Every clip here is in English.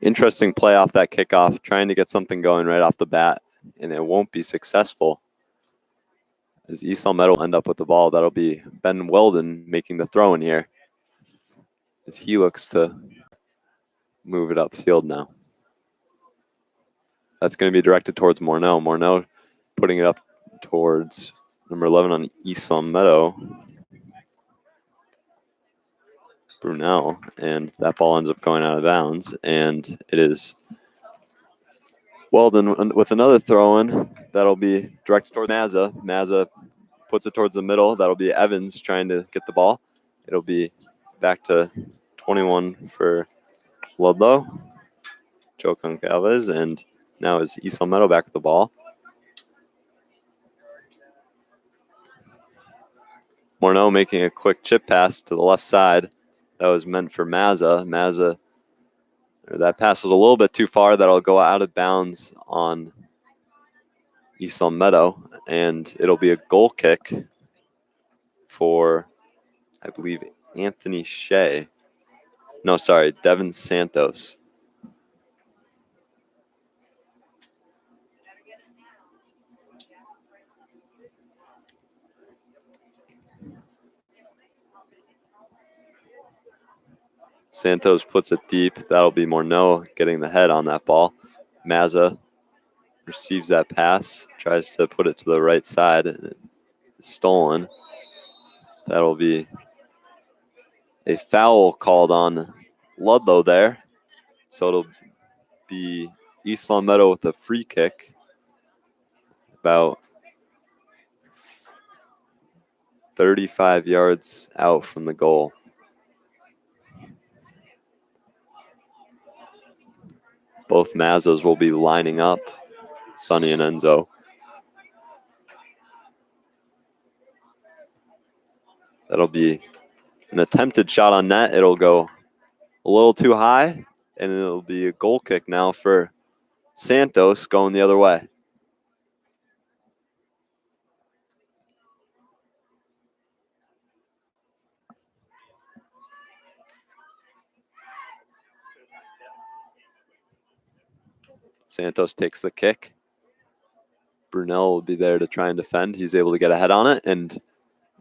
Interesting play off that kickoff, trying to get something going right off the bat, and it won't be successful. As East Meadow will end up with the ball, that'll be Ben Weldon making the throw in here, as he looks to move it upfield now. That's going to be directed towards Morneau. Morneau putting it up towards number 11 on East Meadow, Brunel, and that ball ends up going out of bounds, and it is Weldon with another throw-in. That'll be directed toward Mazza. Mazza puts it towards the middle. That'll be Evans trying to get the ball. It'll be back to 21 for Ludlow, Joe Concalves, and now is East Meadow back with the ball. Morneau making a quick chip pass to the left side. That was meant for Mazza. That pass was a little bit too far. That'll go out of bounds on East Meadow, and it'll be a goal kick for, I believe, Anthony Shea. No, sorry, Devin Santos. Santos puts it deep. That'll be Morneau getting the head on that ball. Mazza receives that pass, tries to put it to the right side, and it's stolen. That'll be a foul called on Ludlow there. So it'll be East Meadow with a free kick about 35 yards out from the goal. Both Mazzas will be lining up, Sonny and Enzo. That'll be an attempted shot on net. It'll go a little too high, and it'll be a goal kick now for Santos going the other way. Santos takes the kick. Brunel will be there to try and defend. He's able to get a head on it, and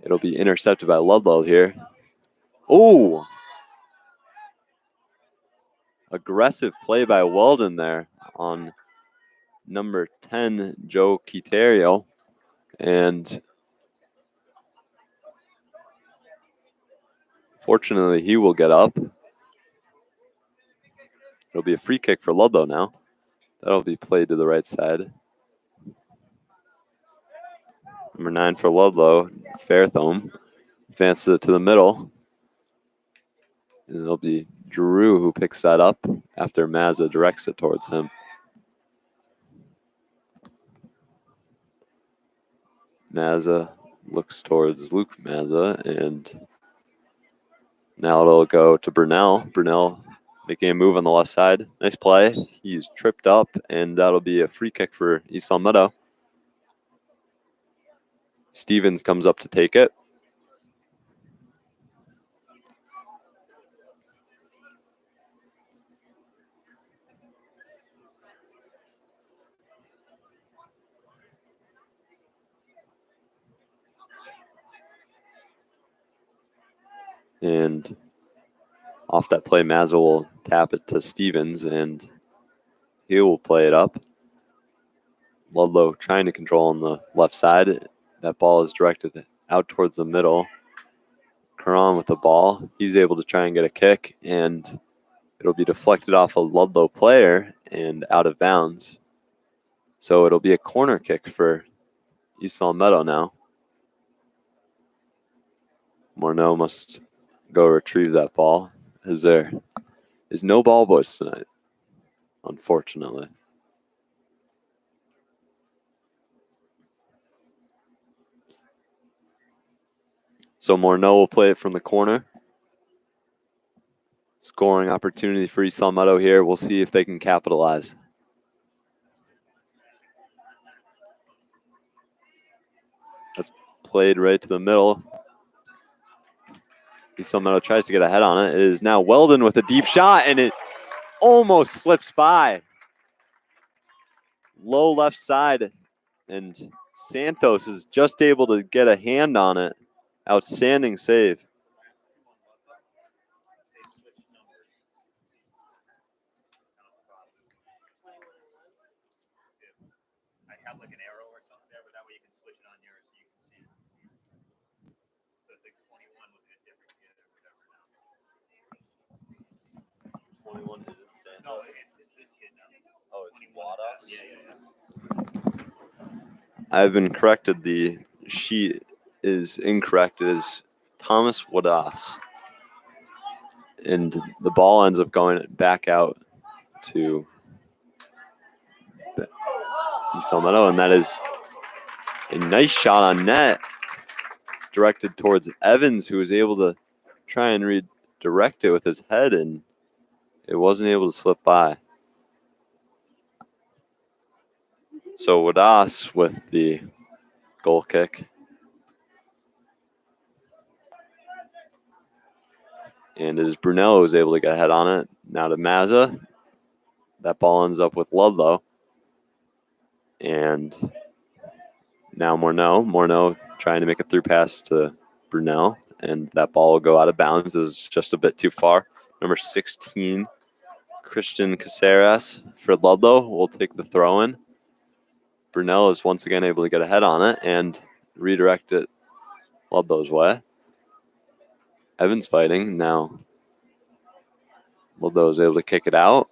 it'll be intercepted by Ludlow here. Oh! Aggressive play by Weldon there on number 10, Joe Quiterio. And fortunately, he will get up. It'll be a free kick for Ludlow now. That'll be played to the right side. Number 9 for Ludlow, Fairthome, advances it to the middle. And it'll be Drew who picks that up after Mazza directs it towards him. Mazza looks towards Luke Mazza, and now it'll go to Brunel. Brunel making a move on the left side. Nice play. He's tripped up, and that'll be a free kick for East Meadow. Stevens comes up to take it. And off that play, Mazza will tap it to Stevens, and he will play it up. Ludlow trying to control on the left side. That ball is directed out towards the middle. Caron with the ball. He's able to try and get a kick, and it'll be deflected off a Ludlow player and out of bounds. So it'll be a corner kick for East Meadow now. Morneau must go retrieve that ball, as there is no ball boys tonight, unfortunately. So Morneau will play it from the corner. Scoring opportunity for East Meadow here. We'll see if they can capitalize. That's played right to the middle. East Meadow tries to get a head on it. It is now Weldon with a deep shot, and it almost slips by. Low left side, and Santos is just able to get a hand on it. Outstanding save. Have like an arrow or something there, but that way you can switch it on yours so you can see it. So I think 21 was a different kid or whatever now. 21 isn't Santos. No, it's this kid now. Oh, it's Wadas? Yeah. I've been corrected. The sheet is incorrect. It is Thomas Wadas. And the ball ends up going back out to Salmetto, and that is a nice shot on net directed towards Evans, who was able to try and redirect it with his head, and it wasn't able to slip by. So Wadas with the goal kick. And it is Brunello who's able to get a head on it. Now to Mazza. That ball ends up with Ludlow. And now Morneau. Morneau trying to make a through pass to Brunel. And that ball will go out of bounds. This is just a bit too far. Number 16, Christian Caceres for Ludlow will take the throw in. Brunel is once again able to get a head on it and redirect it Ludlow's way. Evans fighting. Now Ludlow is able to kick it out.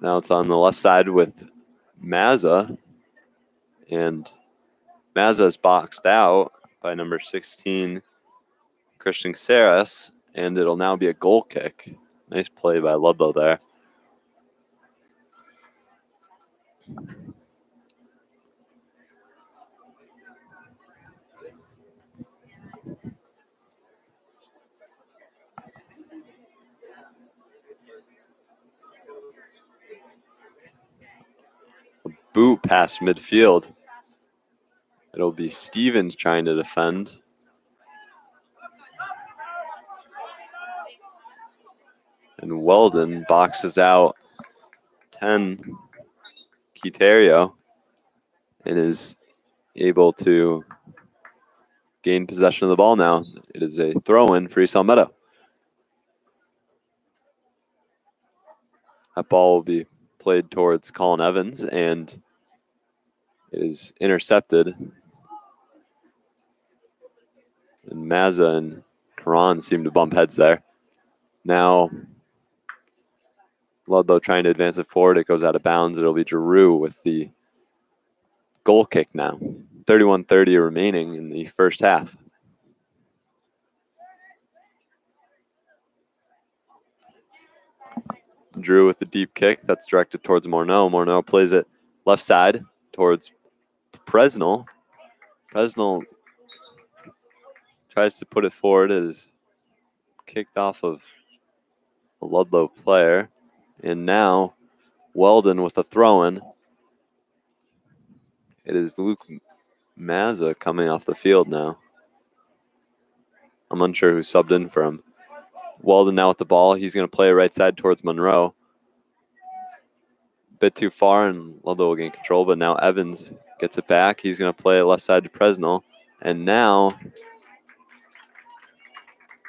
Now it's on the left side with Mazza. And Mazza is boxed out by number 16, Christian Caceres. And it'll now be a goal kick. Nice play by Ludlow there. A boot past midfield. It'll be Stevens trying to defend. And Weldon boxes out 10, Quiterio, and is able to gain possession of the ball now. It is a throw-in for East Salmetto. That ball will be played towards Colin Evans, and it is intercepted. And Mazza and Karan seem to bump heads there. Now, Ludlow trying to advance it forward. It goes out of bounds. It'll be Giroux with the goal kick now. 31:30 remaining in the first half. Drew with the deep kick. That's directed towards Morneau. Morneau plays it left side towards Presnell. Presnell tries to put it forward. It is kicked off of a Ludlow player. And now Weldon with a throw-in. It is Luke Mazza coming off the field now. I'm unsure who subbed in for him. Weldon now with the ball. He's going to play right side towards Monroe. A bit too far, and Ludlow will gain control, but now Evans gets it back. He's going to play it left side to Presnell. And now,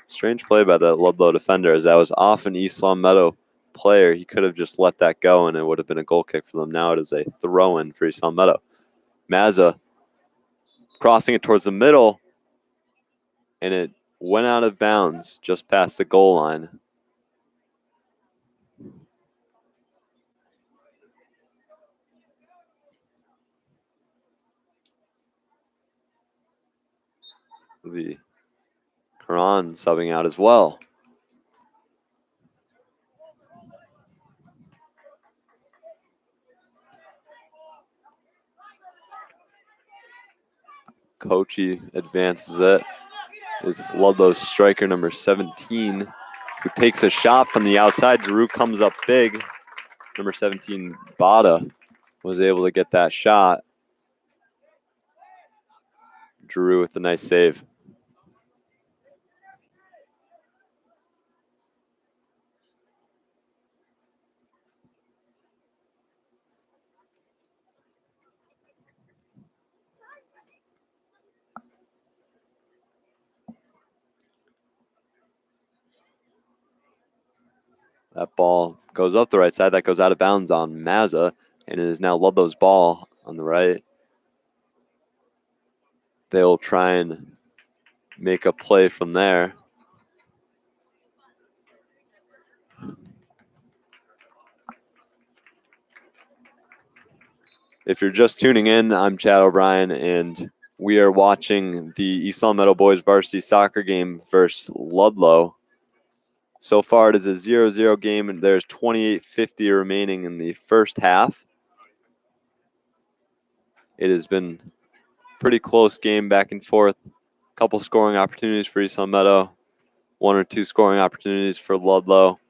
strange play by the Ludlow defender, as that was off an East Salmetto player. He could have just let that go, and it would have been a goal kick for them. Now it is a throw-in for East Salmetto. Mazza crossing it towards the middle, and it went out of bounds just past the goal line. The Karan subbing out as well. Kochi advances it. Is Ludlow's striker number 17, who takes a shot from the outside. Giroux comes up big. Number 17, Bada, was able to get that shot. Drew with a nice save. That ball goes up the right side. That goes out of bounds on Mazza, and it is now Ludlow's ball on the right. They'll try and make a play from there. If you're just tuning in, I'm Chad O'Brien, and we are watching the East Long Meadow Boys varsity soccer game versus Ludlow. So far, it is a 0-0 game, and there's 28:50 remaining in the first half. It has been a pretty close game, back and forth. A couple scoring opportunities for East Long Meadow, 1 or 2 scoring opportunities for Ludlow.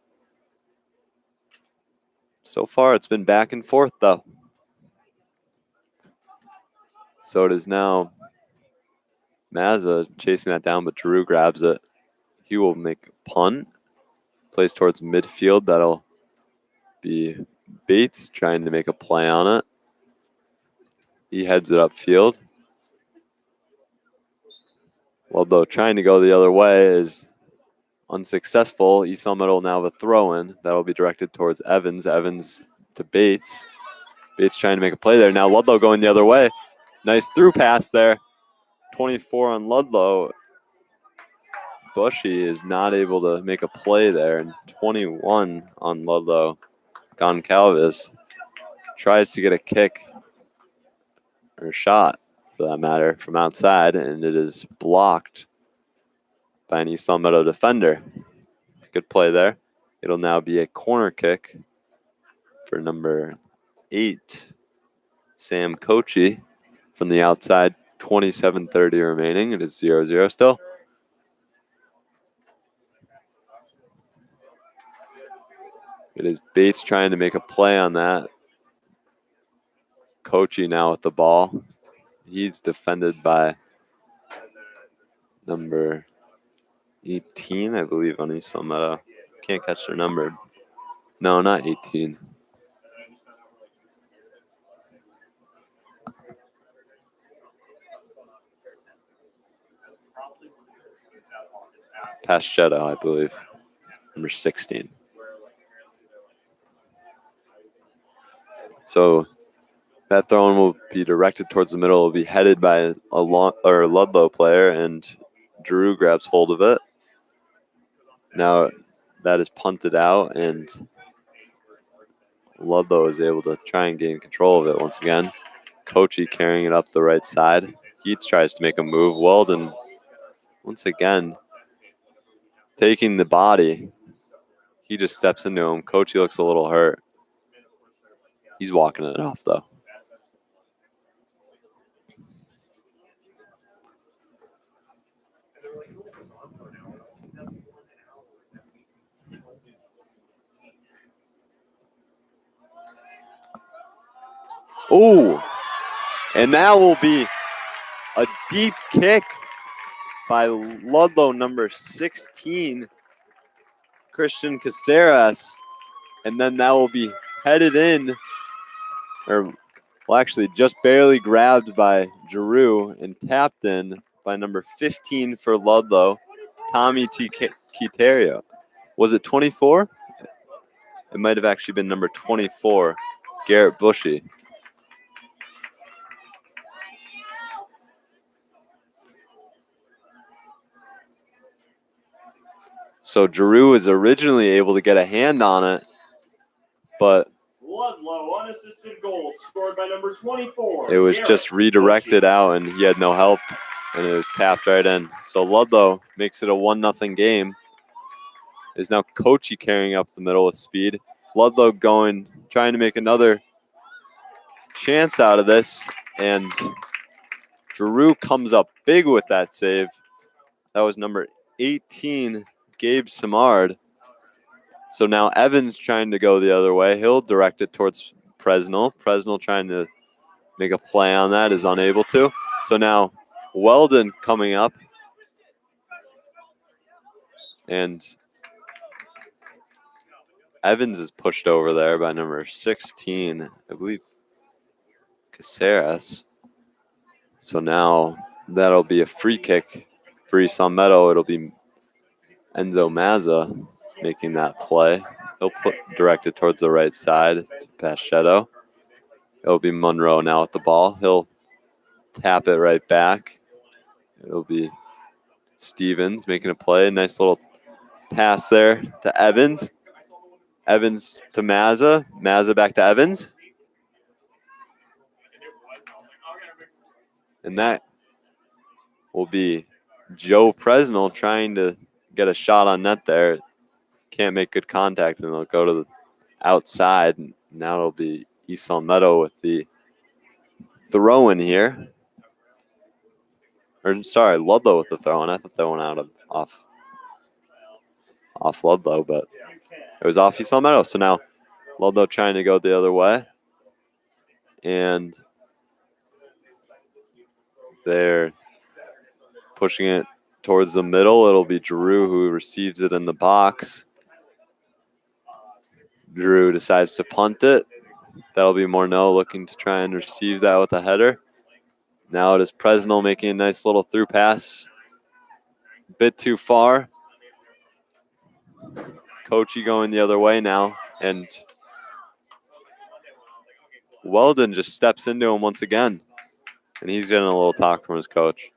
So far, it's been back and forth, though. So it is now Mazza chasing that down, but Drew grabs it. He will make a punt. Plays towards midfield. That'll be Bates trying to make a play on it. He heads it upfield. Ludlow trying to go the other way is unsuccessful. East Long Meadow will now have a throw-in. That'll be directed towards Evans. Evans to Bates. Bates trying to make a play there. Now Ludlow going the other way. Nice through pass there. 24 on Ludlow. Bushy is not able to make a play there. And 21 on Ludlow. Goncalves tries to get a kick or a shot, for that matter, from outside, and it is blocked by an East Long Meadow defender. Good play there. It'll now be a corner kick for number 8, Sam Kochi, from the outside. 27:30 remaining. It is 0-0 still. It is Bates trying to make a play on that. Kochi now with the ball. He's defended by number 18, I believe, on East Long Meadow. Can't catch their number. No, not 18. Paschetto, I believe. Number 16. So that throw-in will be directed towards the middle. It will be headed by a Ludlow player, and Drew grabs hold of it. Now that is punted out, and Ludlow is able to try and gain control of it once again. Kochi carrying it up the right side. He tries to make a move. Weldon, once again, taking the body. He just steps into him. Kochi looks a little hurt. He's walking it off, though. Oh, and that will be a deep kick by Ludlow, number 16, Christian Caceres. And then that will be headed in, or well, actually just barely grabbed by Giroux and tapped in by number 15 for Ludlow, Tommy T. Quiterio. Was it 24? It might have actually been number 24, Garrett Bushy. So Giroux is originally able to get a hand on it, but Ludlow unassisted goal scored by number 24. it was just redirected out, and he had no help, and it was tapped right in. So Ludlow makes it a 1-0 game. Is now Kochi carrying up the middle with speed. Ludlow trying to make another chance out of this, and Giroux comes up big with that save. That was number 18, Gabe Samard. So now Evans trying to go the other way. He'll direct it towards Presnell. Presnell trying to make a play on that, is unable to. So now Weldon coming up. And Evans is pushed over there by number 16, I believe, Caceres. So now that'll be a free kick for East Long Meadow. It'll be Enzo Mazza making that play. He'll direct it towards the right side to Paschetto. It'll be Monroe now with the ball. He'll tap it right back. It'll be Stevens making a play. Nice little pass there to Evans. Evans to Mazza. Mazza back to Evans. And that will be Joe Presnell trying to get a shot on net there. Can't make good contact, and it'll go to the outside. Now it'll be East Long Meadow with the throw in here. Or sorry, Ludlow with the throw in. I thought that went out off Ludlow, but it was off East Long Meadow. So now Ludlow trying to go the other way. And they're pushing it towards the middle. It'll be Drew who receives it in the box. Drew decides to punt it. That'll be Morneau looking to try and receive that with a header. Now it is Presnell making a nice little through pass. A bit too far. Kochi going the other way now. And Weldon just steps into him once again. And he's getting a little talk from his coach.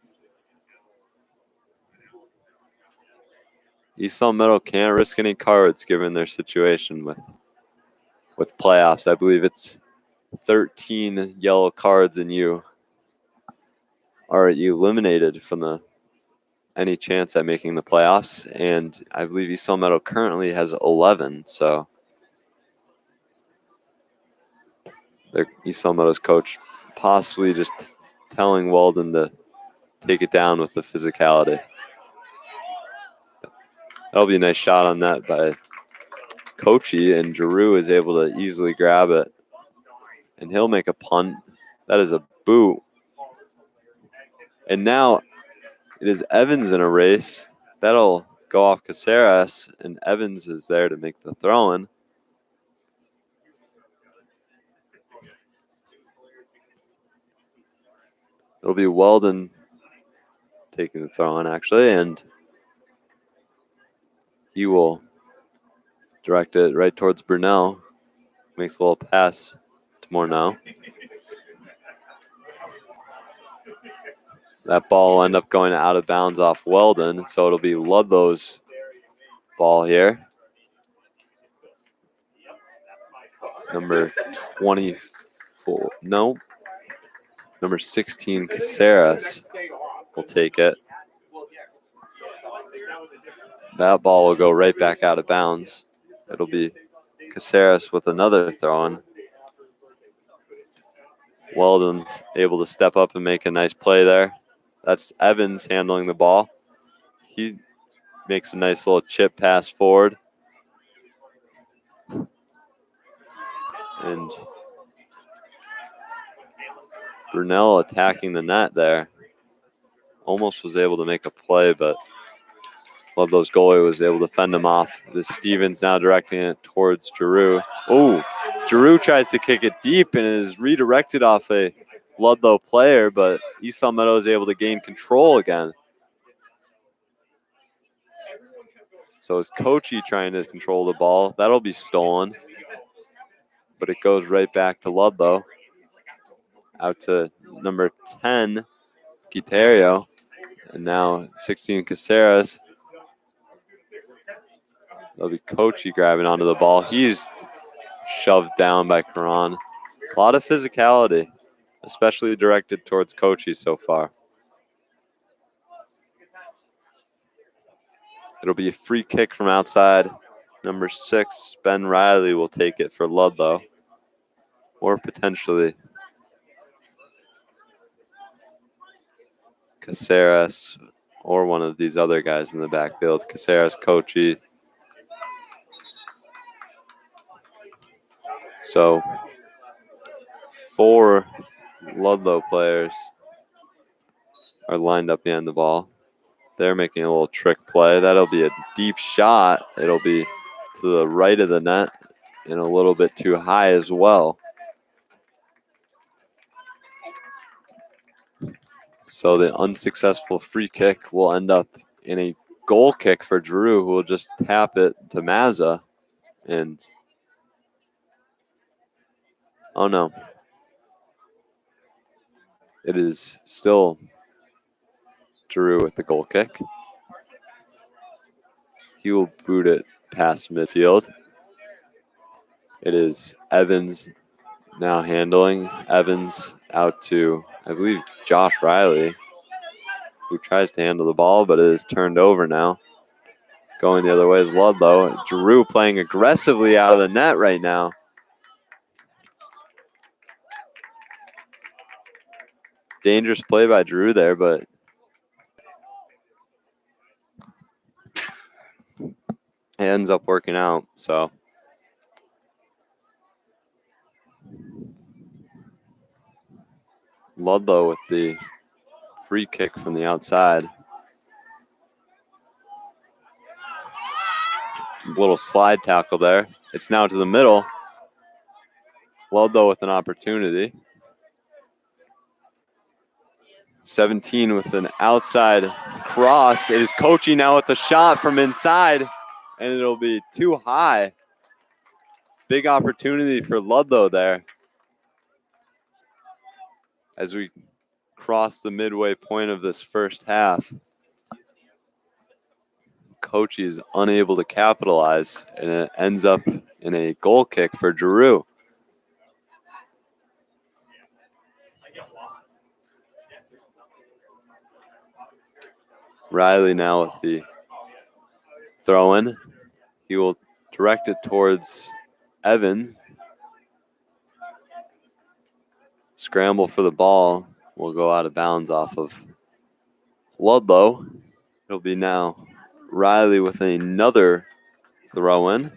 East Long Meadow can't risk any cards given their situation with playoffs. I believe it's 13 yellow cards and you are eliminated from any chance at making the playoffs. And I believe East Long Meadow currently has 11. So East Long Meadow's coach possibly just telling Weldon to take it down with the physicality. That'll be a nice shot on that by Kochi, and Giroux is able to easily grab it. And he'll make a punt. That is a boot. And now it is Evans in a race. That'll go off Caceres, and Evans is there to make the throw-in. It'll be Weldon taking the throw-in, actually, and he will direct it right towards Brunel. Makes a little pass to Morneau. That ball will end up going out of bounds off Weldon, so it'll be Ludlow's ball here. Number 24, no. Number 16, Caceres will take it. That ball will go right back out of bounds. It'll be Caceres with another throw-in. Weldon able to step up and make a nice play there. That's Evans handling the ball. He makes a nice little chip pass forward. And Brunel attacking the net there. Almost was able to make a play, but Ludlow's goalie was able to fend him off. The Stevens now directing it towards Giroux. Oh, Giroux tries to kick it deep and is redirected off a Ludlow player, but East Long Meadow is able to gain control again. So is Kochi trying to control the ball. That'll be stolen, but it goes right back to Ludlow. Out to number 10, Quiterio, and now 16, Caceres. That'll be Kochi grabbing onto the ball. He's shoved down by Karan. A lot of physicality, especially directed towards Kochi so far. It'll be a free kick from outside. Number 6, Ben Riley, will take it for Ludlow, or potentially Caceres or one of these other guys in the backfield. Caceres, Kochi. So 4 Ludlow players are lined up behind the ball. They're making a little trick play. That'll be a deep shot. It'll be to the right of the net and a little bit too high as well. So the unsuccessful free kick will end up in a goal kick for Drew, who will just tap it to Mazza. And, oh no. It is still Drew with the goal kick. He will boot it past midfield. It is Evans now handling. Evans out to, I believe, Josh Riley, who tries to handle the ball, but it is turned over now. Going the other way is Ludlow. Drew playing aggressively out of the net right now. Dangerous play by Drew there, but it ends up working out. So Ludlow with the free kick from the outside. Little slide tackle there. It's now to the middle. Ludlow with an opportunity. 17 with an outside cross. It is Kochi now with the shot from inside, and it'll be too high. Big opportunity for Ludlow there. As we cross the midway point of this first half, Kochi is unable to capitalize, and it ends up in a goal kick for Drew. Riley now with the throw-in. He will direct it towards Evans. Scramble for the ball will go out of bounds off of Ludlow. It'll be now Riley with another throw-in.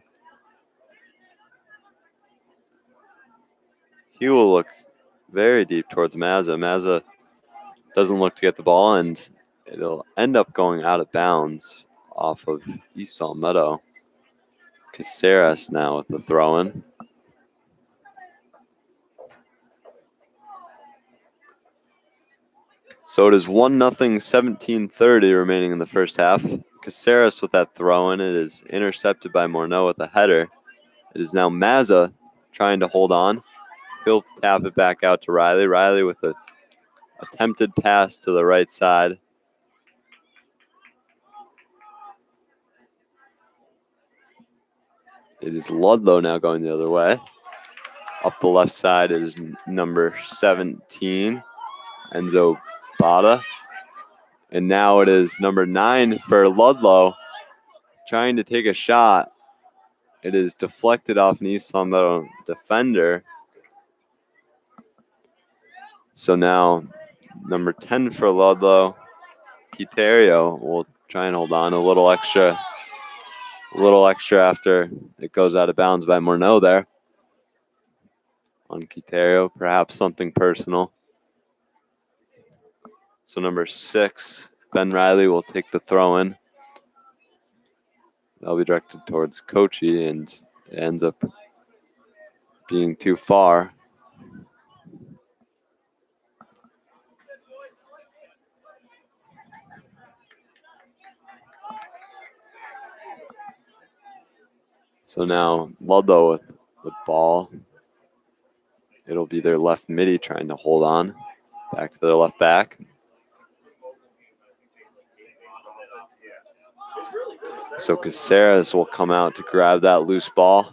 He will look very deep towards Mazza. Mazza doesn't look to get the ball, and it'll end up going out of bounds off of East Salmedo. Caceres now with the throw-in. So it is 1-0, 17:30 remaining in the first half. Caceres with that throw-in. It is intercepted by Morneau with a header. It is now Mazza trying to hold on. He'll tap it back out to Riley. Riley with an attempted pass to the right side. It is Ludlow now going the other way. Up the left side is number 17, Enzo Bada. And now it is number 9 for Ludlow trying to take a shot. It is deflected off an East Salmedo defender. So now number 10 for Ludlow, Quiterio, will try and hold on a little extra after it goes out of bounds by Morneau there. On Quiterio, perhaps something personal. So number 6, Ben Riley, will take the throw-in. That'll be directed towards Kochi, and it ends up being too far. So now Ludlow with the ball. It'll be their left midi trying to hold on. Back to their left back. So Caceres will come out to grab that loose ball.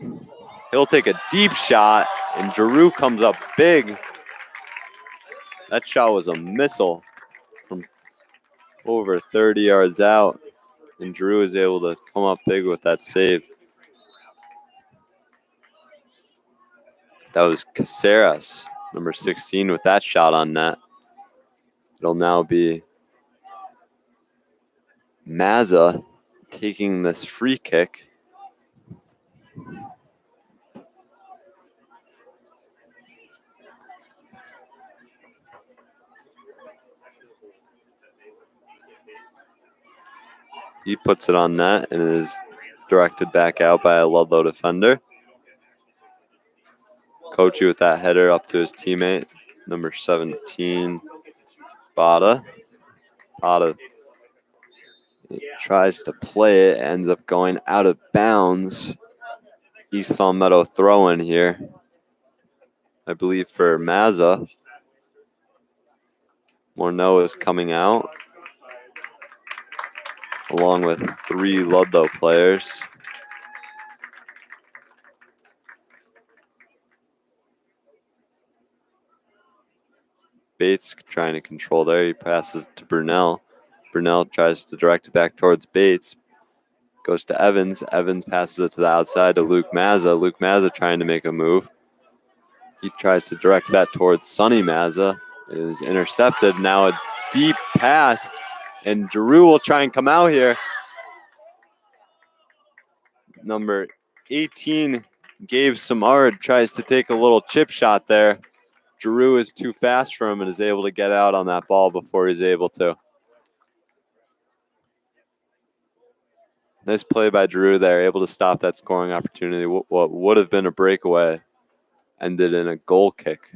He'll take a deep shot, and Drew comes up big. That shot was a missile from over 30 yards out, and Drew is able to come up big with that save. That was Caceres, number 16, with that shot on net. It'll now be Mazza taking this free kick. He puts it on net and is directed back out by a Ludlow defender. Kochi with that header up to his teammate, number 17, Bada. Bada tries to play it, ends up going out of bounds. East Salmetto throw in here, I believe, for Mazza. Morneau is coming out, along with 3 Ludlow players. Bates trying to control there. He passes it to Brunel. Brunel tries to direct it back towards Bates. Goes to Evans. Evans passes it to the outside to Luke Mazza. Luke Mazza trying to make a move. He tries to direct that towards Sonny Mazza. It is intercepted. Now a deep pass. And Giroux will try and come out here. Number 18, Gabe Samard, tries to take a little chip shot there. Giroux is too fast for him and is able to get out on that ball before he's able to. Nice play by Giroux there, able to stop that scoring opportunity. What would have been a breakaway ended in a goal kick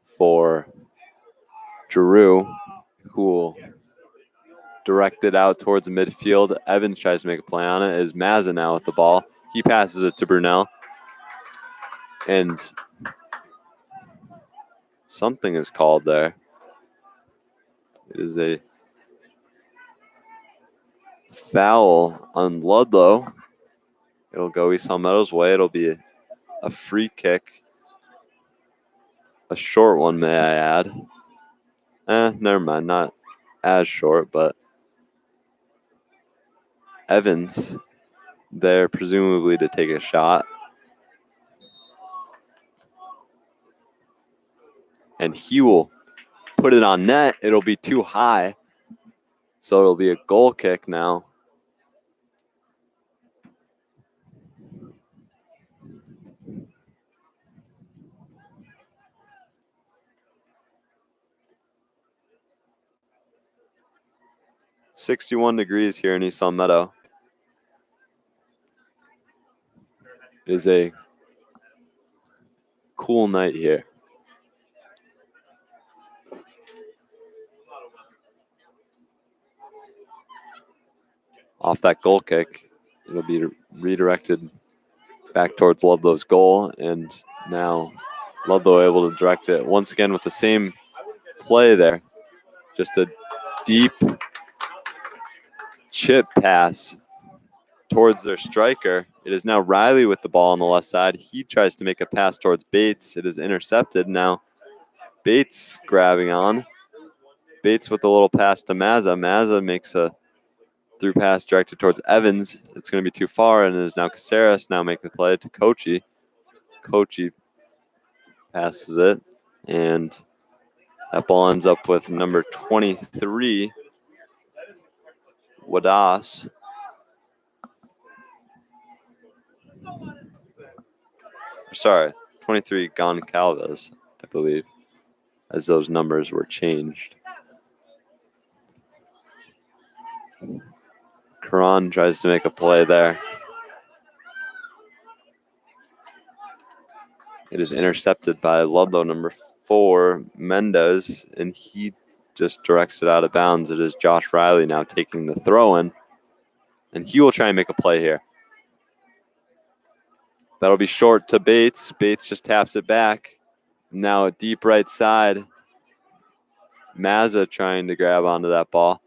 for Giroux, who will direct it out towards the midfield. Evans tries to make a play on it. Is Mazza now with the ball. He passes it to Brunel. And something is called there. It is a foul on Ludlow. It'll go East Salmetto's way. It'll be a free kick. A short one, may I add. Never mind. Not as short, but Evans there, presumably to take a shot. And he will put it on net. It'll be too high. So it'll be a goal kick now. .61 here in East Salmetto. It is a cool night here. Off that goal kick, it'll be redirected back towards Ludlow's goal, and now Ludlow able to direct it once again with the same play there. Just a deep chip pass towards their striker. It is now Riley with the ball on the left side. He tries to make a pass towards Bates. It is intercepted. Now Bates grabbing on. Bates with a little pass to Mazza. Mazza makes a through pass directed towards Evans. It's going to be too far, and it is now Caceres now making the play to Kochi. Kochi passes it, and that ball ends up with number 23, Wadas. Sorry, 23, Goncalves, I believe, as those numbers were changed. Karan tries to make a play there. It is intercepted by Ludlow, number 4, Mendez, and he just directs it out of bounds. It is Josh Riley now taking the throw-in, and he will try and make a play here. That'll be short to Bates. Bates just taps it back. Now a deep right side. Mazza trying to grab onto that ball.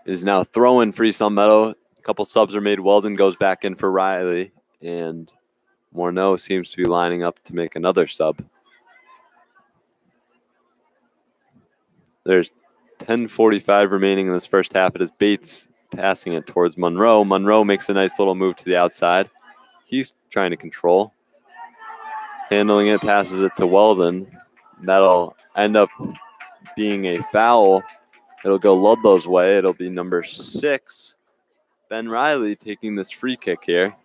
It is now throw-in for East Salmetto. A couple subs are made. Weldon goes back in for Riley, and Morneau seems to be lining up to make another sub. There's 10:45 remaining in this first half. It is Bates passing it towards Monroe. Monroe makes a nice little move to the outside. He's trying to control. Handling it, passes it to Weldon. That'll end up being a foul. It'll go Ludlow's way. It'll be number 6, Ben Riley, taking this free kick here.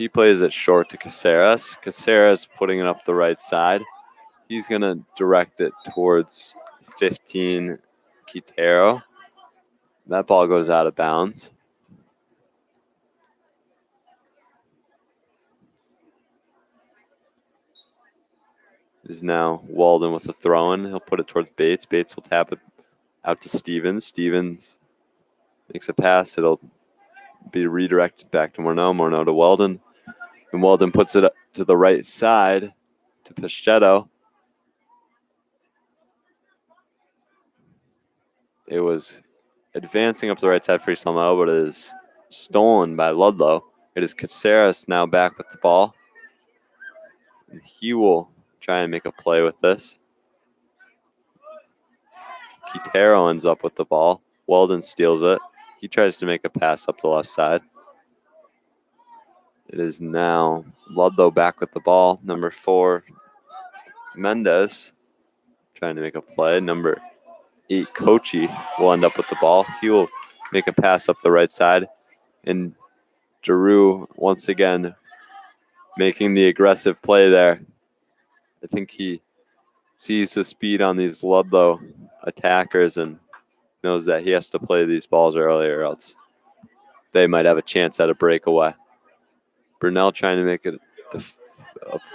He plays it short to Caceres. Caceres putting it up the right side. He's going to direct it towards 15 Quintero. That ball goes out of bounds. Is now Walden with the throw-in. He'll put it towards Bates. Bates will tap it out to Stevens. Stevens makes a pass. It'll be redirected back to Morneau. Morneau to Weldon. And Weldon puts it up to the right side to Pacheco. It was advancing up the right side for Isalmo, but it is stolen by Ludlow. It is Caceres now back with the ball. And he will try and make a play with this. Quintero ends up with the ball. Weldon steals it. He tries to make a pass up the left side. It is now Ludlow back with the ball. Number 4, Mendez trying to make a play. Number 8, Kochi will end up with the ball. He will make a pass up the right side. And Giroux once again making the aggressive play there. I think he sees the speed on these Ludlow attackers and knows that he has to play these balls early or else they might have a chance at a breakaway. Brunel trying to make a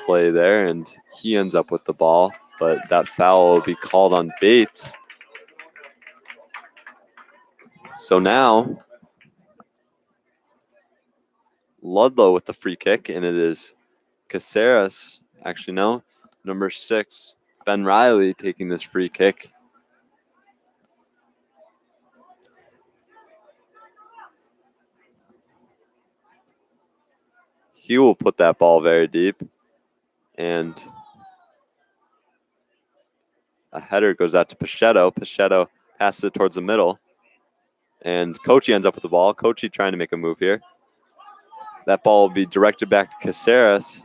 play there, and he ends up with the ball, but that foul will be called on Bates. So now Ludlow with the free kick, and it is Caceres, actually no, number 6, Ben Riley taking this free kick. He will put that ball very deep, and a header goes out to Pacheco. Pacheco passes it towards the middle, and Kochi ends up with the ball. Kochi trying to make a move here. That ball will be directed back to Caceres.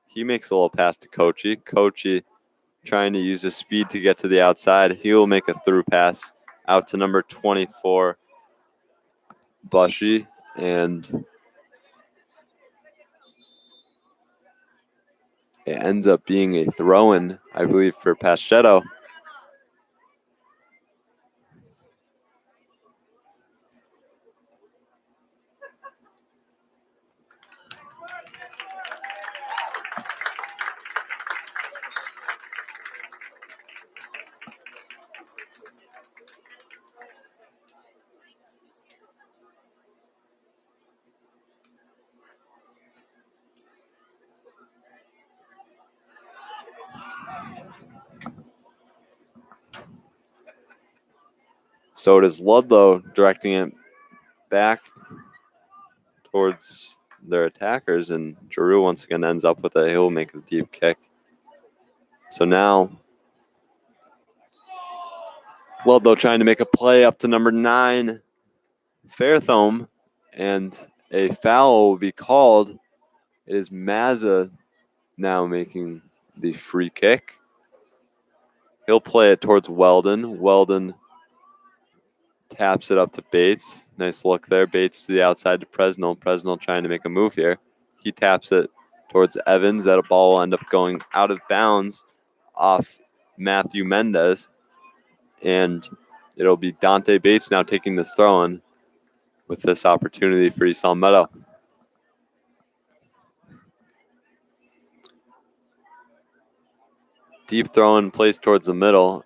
He makes a little pass to Kochi. Kochi trying to use his speed to get to the outside. He will make a through pass out to number 24, Bushy, and it ends up being a throw-in, I believe, for Pacheco. So it is Ludlow directing it back towards their attackers, and Giroux once again ends up with it. He'll make a deep kick. So now Ludlow trying to make a play up to number 9, Fairthome, and a foul will be called. It is Mazza now making the free kick. He'll play it towards Weldon. Weldon taps it up to Bates. Nice look there. Bates to the outside to Presnell. Presnell trying to make a move here. He taps it towards Evans. That ball will end up going out of bounds off Matthew Mendez. And it'll be Dante Bates now taking this throw-in with this opportunity for East Meadow. Deep throw-in placed towards the middle.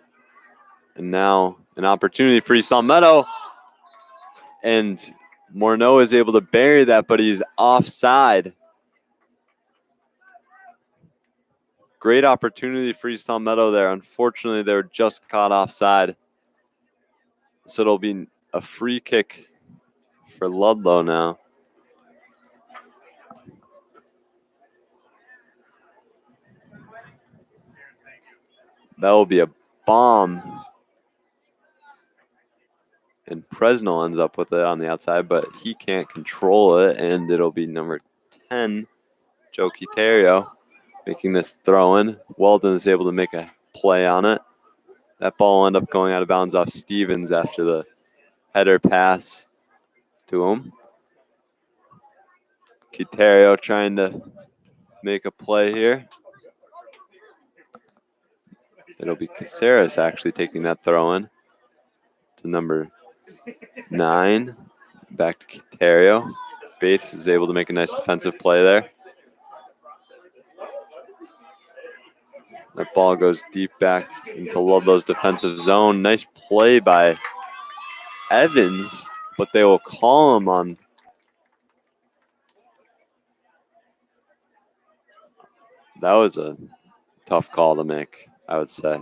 And now an opportunity for East Meadow. And Morneau is able to bury that, but he's offside. Great opportunity for East Meadow there. Unfortunately, they were just caught offside. So it'll be a free kick for Ludlow now. That will be a bomb. And Presnell ends up with it on the outside, but he can't control it, and it'll be number 10, Joe Quintero, making this throw-in. Weldon is able to make a play on it. That ball will end up going out of bounds off Stevens after the header pass to him. Quiterio trying to make a play here. It'll be Caceres actually taking that throw in to number 9. Back to Quiterio. Bates is able to make a nice defensive play there. That ball goes deep back into Ludlow's defensive zone. Nice play by Evans, but they will call him on. That was a tough call to make, I would say.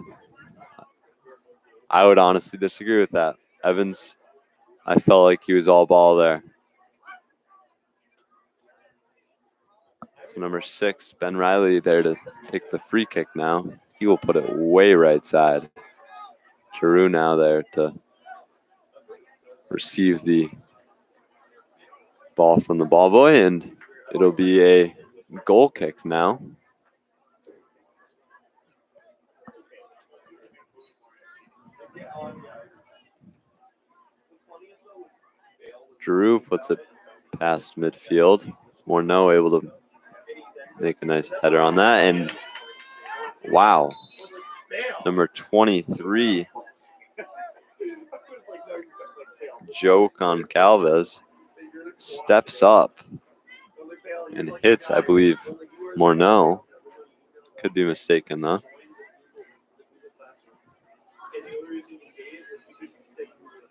I would honestly disagree with that. Evans, I felt like he was all ball there. So number 6, Ben Riley there to take the free kick now. He will put it way right side. Giroux now there to receive the ball from the ball boy, and it'll be a goal kick now. Giroux puts it past midfield. Morneau able to make a nice header on that, and wow, number 23, Joe Concalves, steps up and hits, I believe, Morneau. Could be mistaken, though.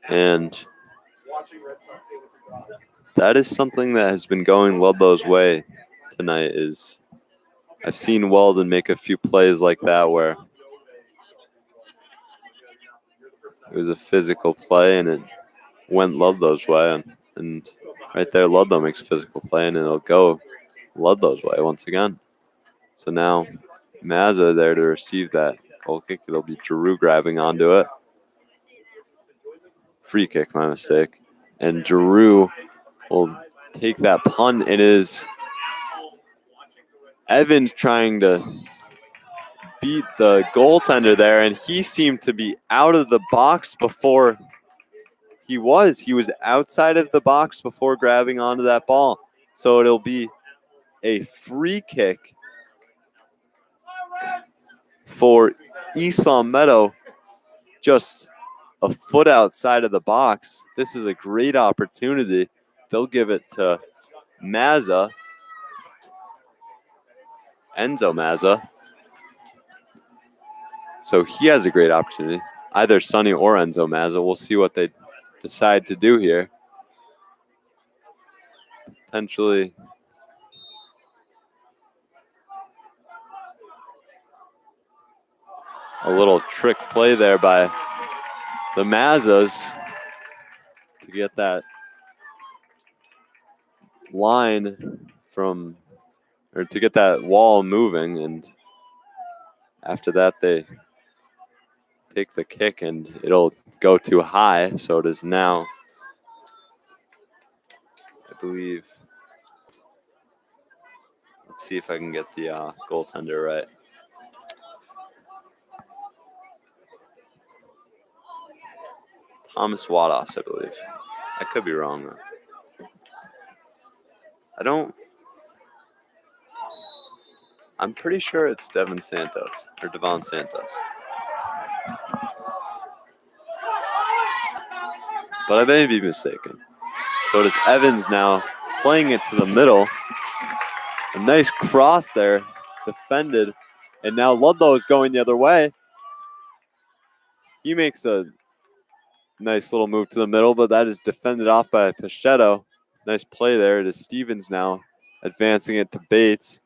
And that is something that has been going Ludlow's way tonight. Is I've seen Weldon make a few plays like that where it was a physical play and it went Ludlow's way, and right there Ludlow makes a physical play and it'll go Ludlow's way once again. So now Mazza there to receive that goal kick. It'll be Giroux grabbing onto it. Free kick, my mistake. And Giroux will take that punt. It is Evans trying to beat the goaltender there, and he seemed to be out of the box before he was. He was outside of the box before grabbing onto that ball. So it'll be a free kick for Islam Meadow, just a foot outside of the box. This is a great opportunity. They'll give it to Mazza, Enzo Mazza. So he has a great opportunity. Either Sonny or Enzo Mazza. We'll see what they decide to do here. Potentially a little trick play there by the Mazzas to get that line from, or to get that wall moving, and after that they take the kick and it'll go too high, so it is now, I believe, let's see if I can get the goaltender right. Thomas Wadas, I believe. I could be wrong, though. I'm pretty sure it's Devon Santos, or Devon Santos. But I may be mistaken. So it is Evans now playing it to the middle. A nice cross there, defended. And now Ludlow is going the other way. He makes a nice little move to the middle, but that is defended off by Pichetto. Nice play there. It is Stevens now advancing it to Bates.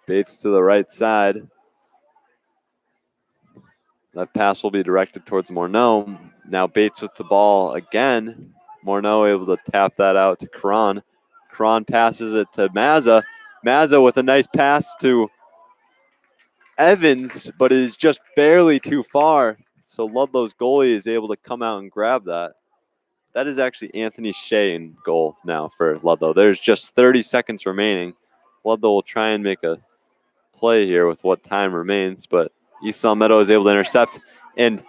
Bates to the right side. That pass will be directed towards Morneau. Now Bates with the ball again. Morneau able to tap that out to Cron. Cron passes it to Mazza. Mazza with a nice pass to Evans, but it is just barely too far. So Ludlow's goalie is able to come out and grab that. That is actually Anthony Shea in goal now for Ludlow. There's just 30 seconds remaining. Ludlow will try and make a play here with what time remains, but Islam Meadow is able to intercept, and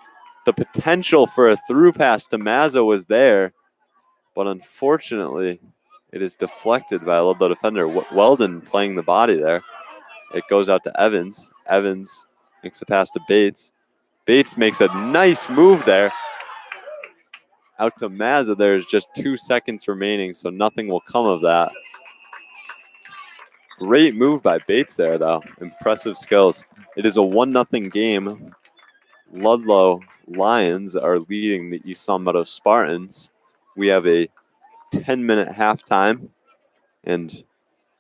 the potential for a through pass to Mazza was there, but unfortunately It is deflected by a Ludlow defender. Weldon playing the body there. It goes out to Evans. Evans makes a pass to Bates. Bates makes a nice move there. Out to Mazza. There's just 2 seconds remaining, so nothing will come of that. Great move by Bates there, though. Impressive skills. It is a 1-0 game. Ludlow Lions are leading the East Long Meadow Spartans. We have a 10-minute halftime, and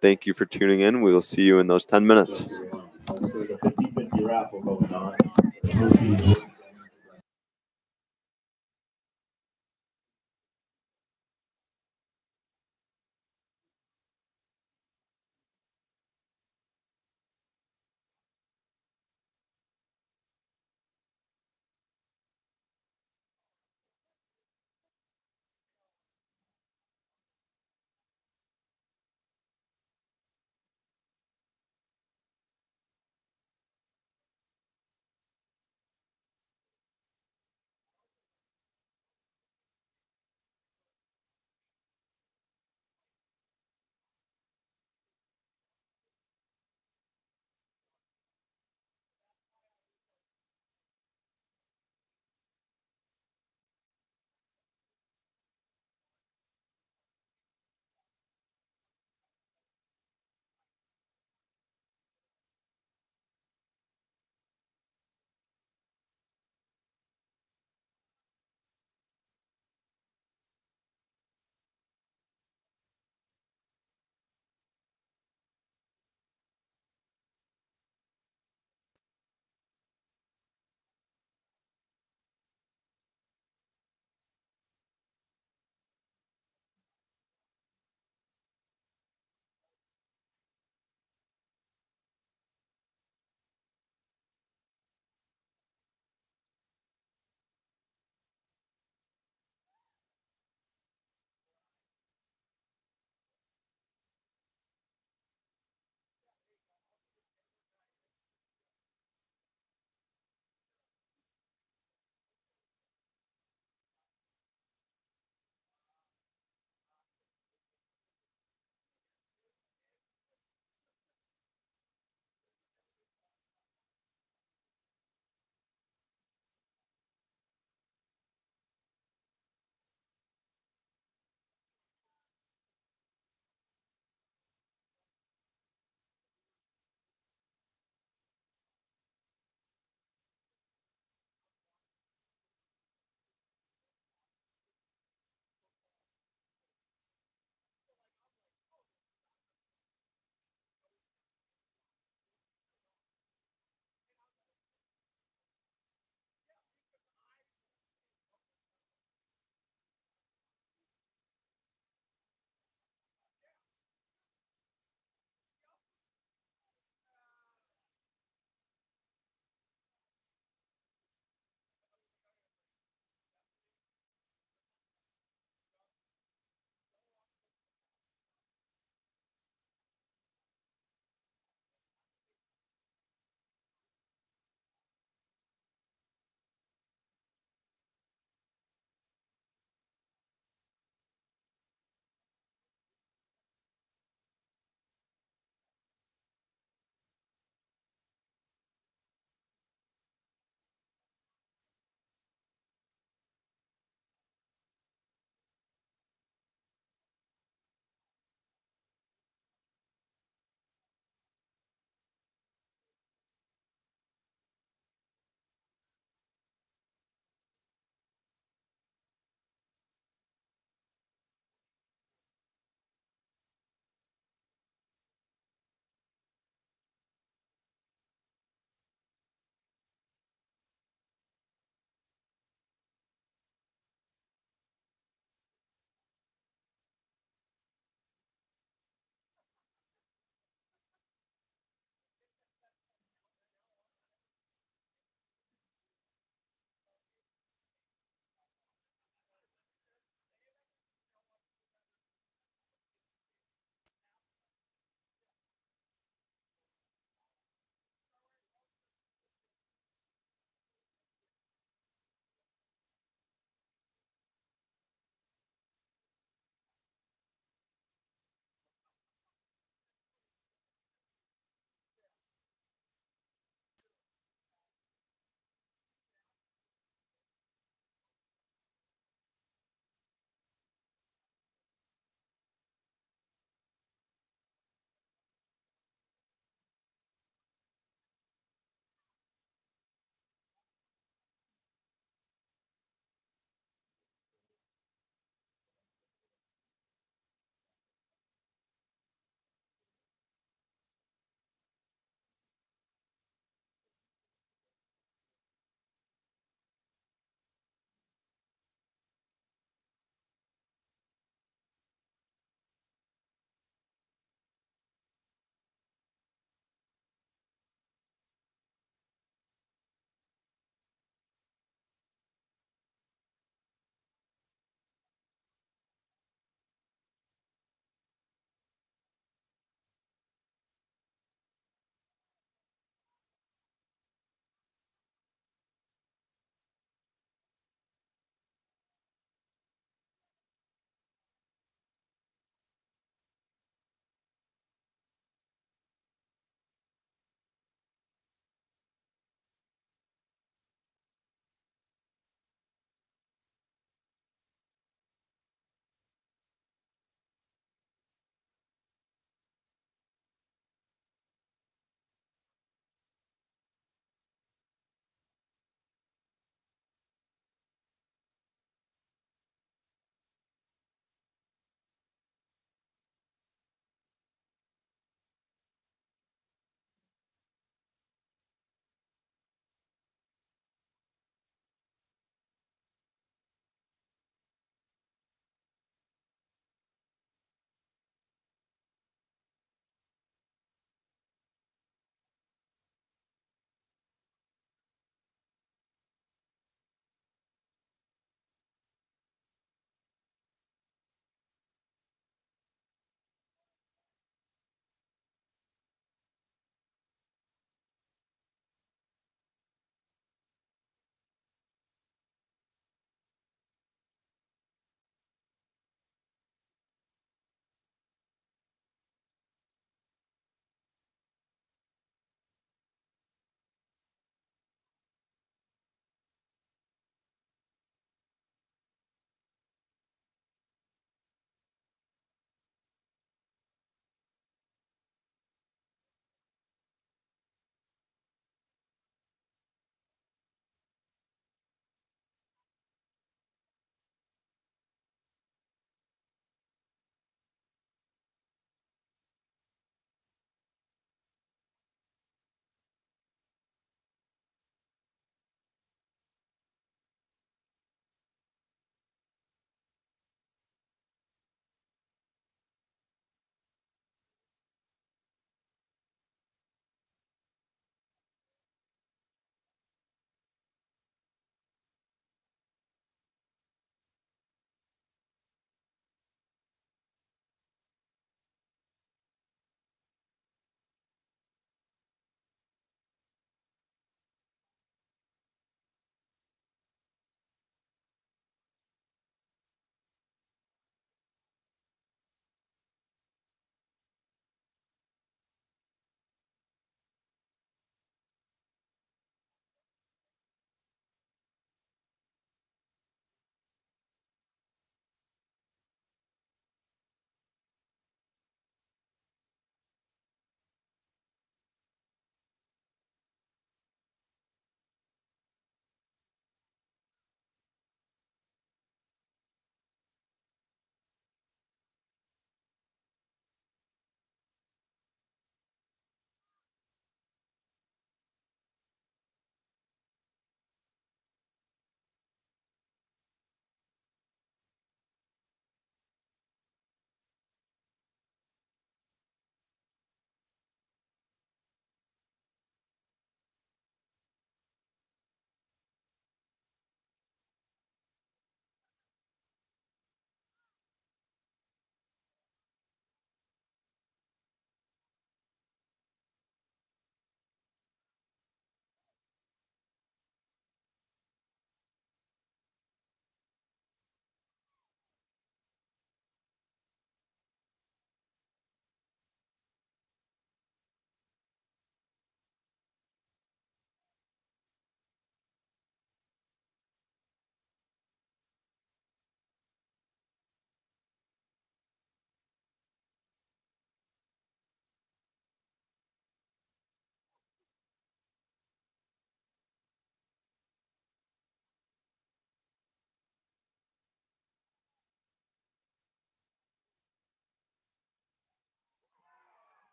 thank you for tuning in. We will see you in those 10 minutes. So the 50-50 raffle going on.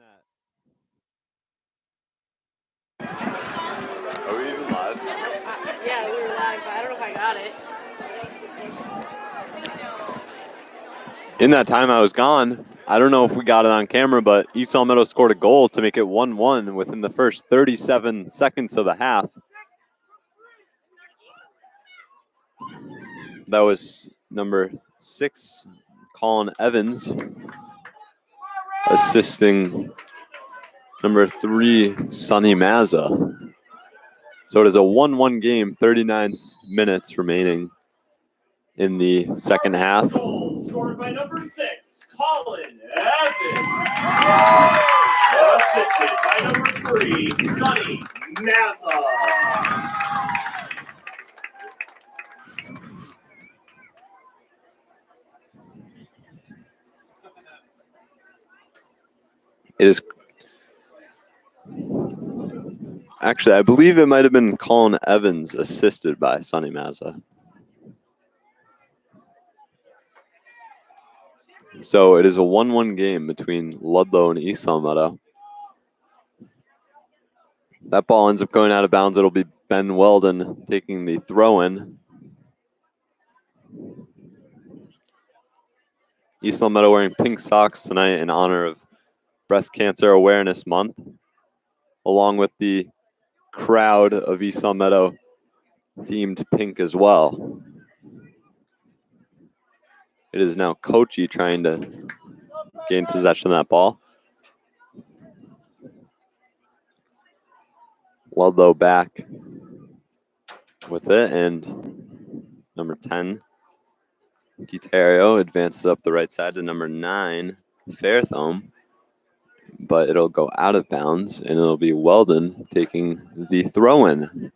that. Are we even live? Yeah, we were live, but I don't know if I got it. In that time I was gone, I don't know if we got it on camera, but East Meadow scored a goal to make it 1-1 within the first 37 seconds of the half. That was number 6, Colin Evans, assisting number 3, Sonny Mazza. So it is a 1-1 game, 39 minutes remaining in the second half. Goal scored by number 6, Colin Evans. Assisted by number 3, Sonny Mazza. It is actually, I believe it might have been Colin Evans assisted by Sonny Mazza. So it is a 1-1 game between Ludlow and East Meadow. That ball ends up going out of bounds. It'll be Ben Weldon taking the throw-in. East Meadow wearing pink socks tonight in honor of Breast Cancer Awareness Month, along with the crowd of East Meadow themed pink as well. It is now Kochi trying to gain possession of that ball. Ludlow back with it, and number 10, Guitario, advances up the right side to number 9, Fairthome. But it'll go out of bounds, and it'll be Weldon taking the throw-in.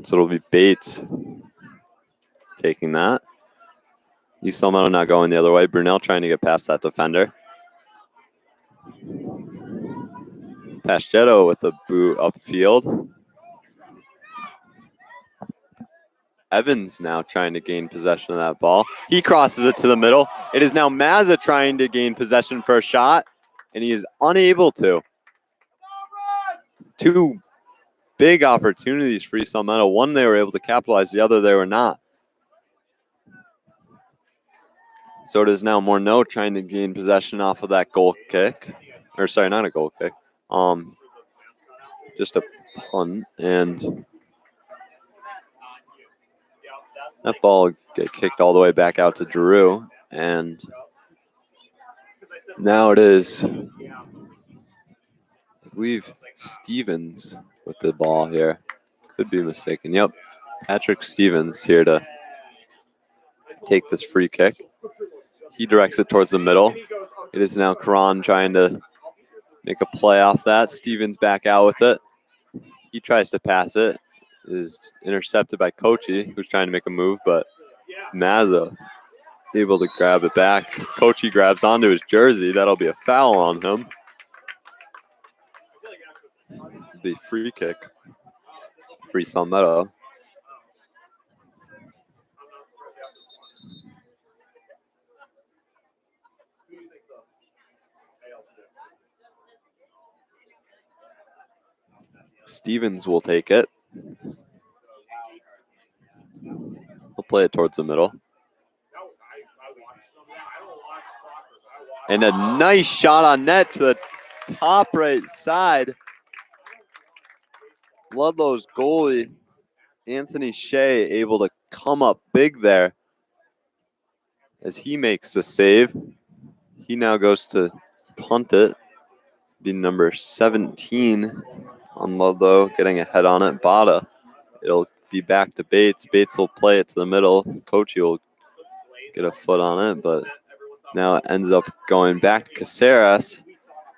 So it'll be Bates taking that. East Meadow not going the other way. Brunel trying to get past that defender. Paschetto with a boot upfield. Evans now trying to gain possession of that ball. He crosses it to the middle. It is now Mazza trying to gain possession for a shot, and he is unable to. 2 big opportunities for East Meadow. One they were able to capitalize, the other they were not. So it is now Morneau trying to gain possession off of that goal kick. Or sorry, not a goal kick. Just a punt, and that ball get kicked all the way back out to Drew, and now it is, I believe, Stevens with the ball here. Could be mistaken. Yep, Patrick Stevens here to take this free kick. He directs it towards the middle. It is now Karan trying to make a play off that. Stevens back out with it. He tries to pass it. It is intercepted by Kochi, who's trying to make a move, but Mazza able to grab it back. Kochi grabs onto his jersey. That'll be a foul on him. It'll be free kick. Free East Meadow. Stevens will take it. He'll play it towards the middle. And a nice shot on net to the top right side. Ludlow's goalie, Anthony Shea, able to come up big there as he makes the save. He now goes to punt it. Be number 17 on Ludlow, getting a head on it. Bada. It'll be back to Bates. Bates will play it to the middle. Kochi will get a foot on it, but now it ends up going back to Caceres.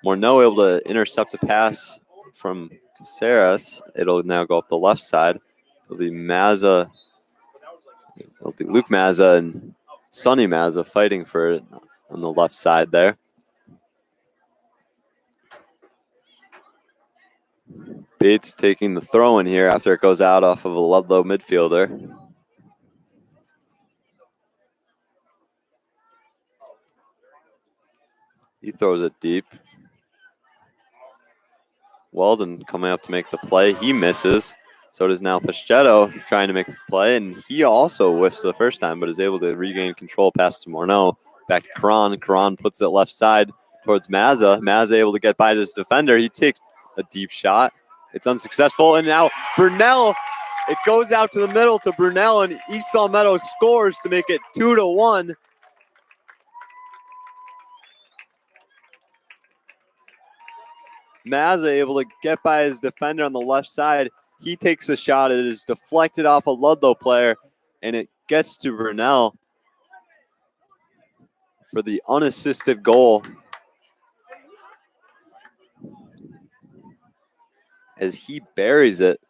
Morneau able to intercept a pass from Caceres. It'll now go up the left side. It'll be Mazza. It'll be Luke Mazza and Sonny Mazza fighting for it on the left side there. Bates taking the throw in here after it goes out off of a Ludlow midfielder. He throws it deep. Weldon coming up to make the play. He misses. So does now Paschetto trying to make the play, and he also whiffs the first time, but is able to regain control past to Morneau. Back to Karan. Karan puts it left side towards Mazza. Mazza able to get by his defender. He takes a deep shot. It's unsuccessful, and now Brunel, it goes out to the middle to Brunel, and East Salmetto scores to make it 2-1. Mazza able to get by his defender on the left side. He takes a shot. It is deflected off a Ludlow player, and it gets to Brunel for the unassisted goal as he buries it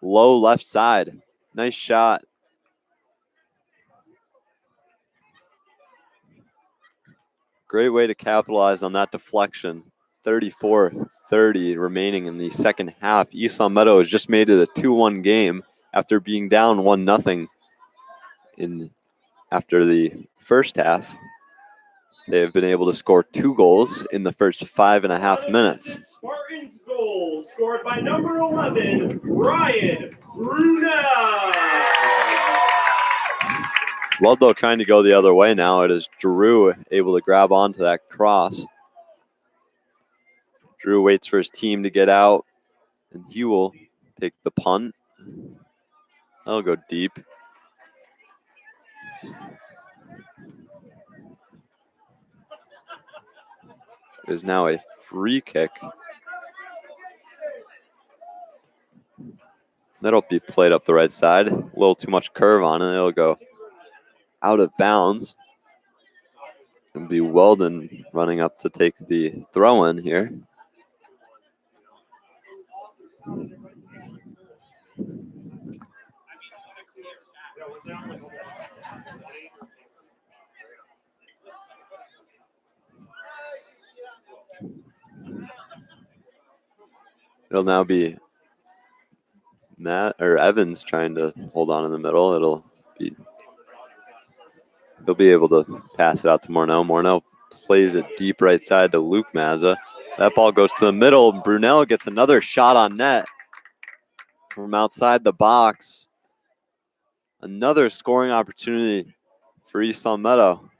low left side. Nice shot. Great way to capitalize on that deflection. 34-30 remaining in the second half. East Salmetto has just made it a 2-1 game after being down 1-0 after the first half. They have been able to score 2 goals in the first 5.5 minutes. Spartans goal scored by number 11, Ryan Brunel. Ludlow trying to go the other way now. It is Drew able to grab onto that cross. Drew waits for his team to get out, and he will take the punt. That'll go deep. It is now a free kick. That'll be played up the right side. A little too much curve on it. It'll go out of bounds. It'll be Weldon running up to take the throw in here. It'll now be Evans trying to hold on in the middle. He'll be able to pass it out to Morneau. Morneau plays it deep right side to Luke Mazza. That ball goes to the middle. Brunel gets another shot on net from outside the box. Another scoring opportunity for East Salmetto.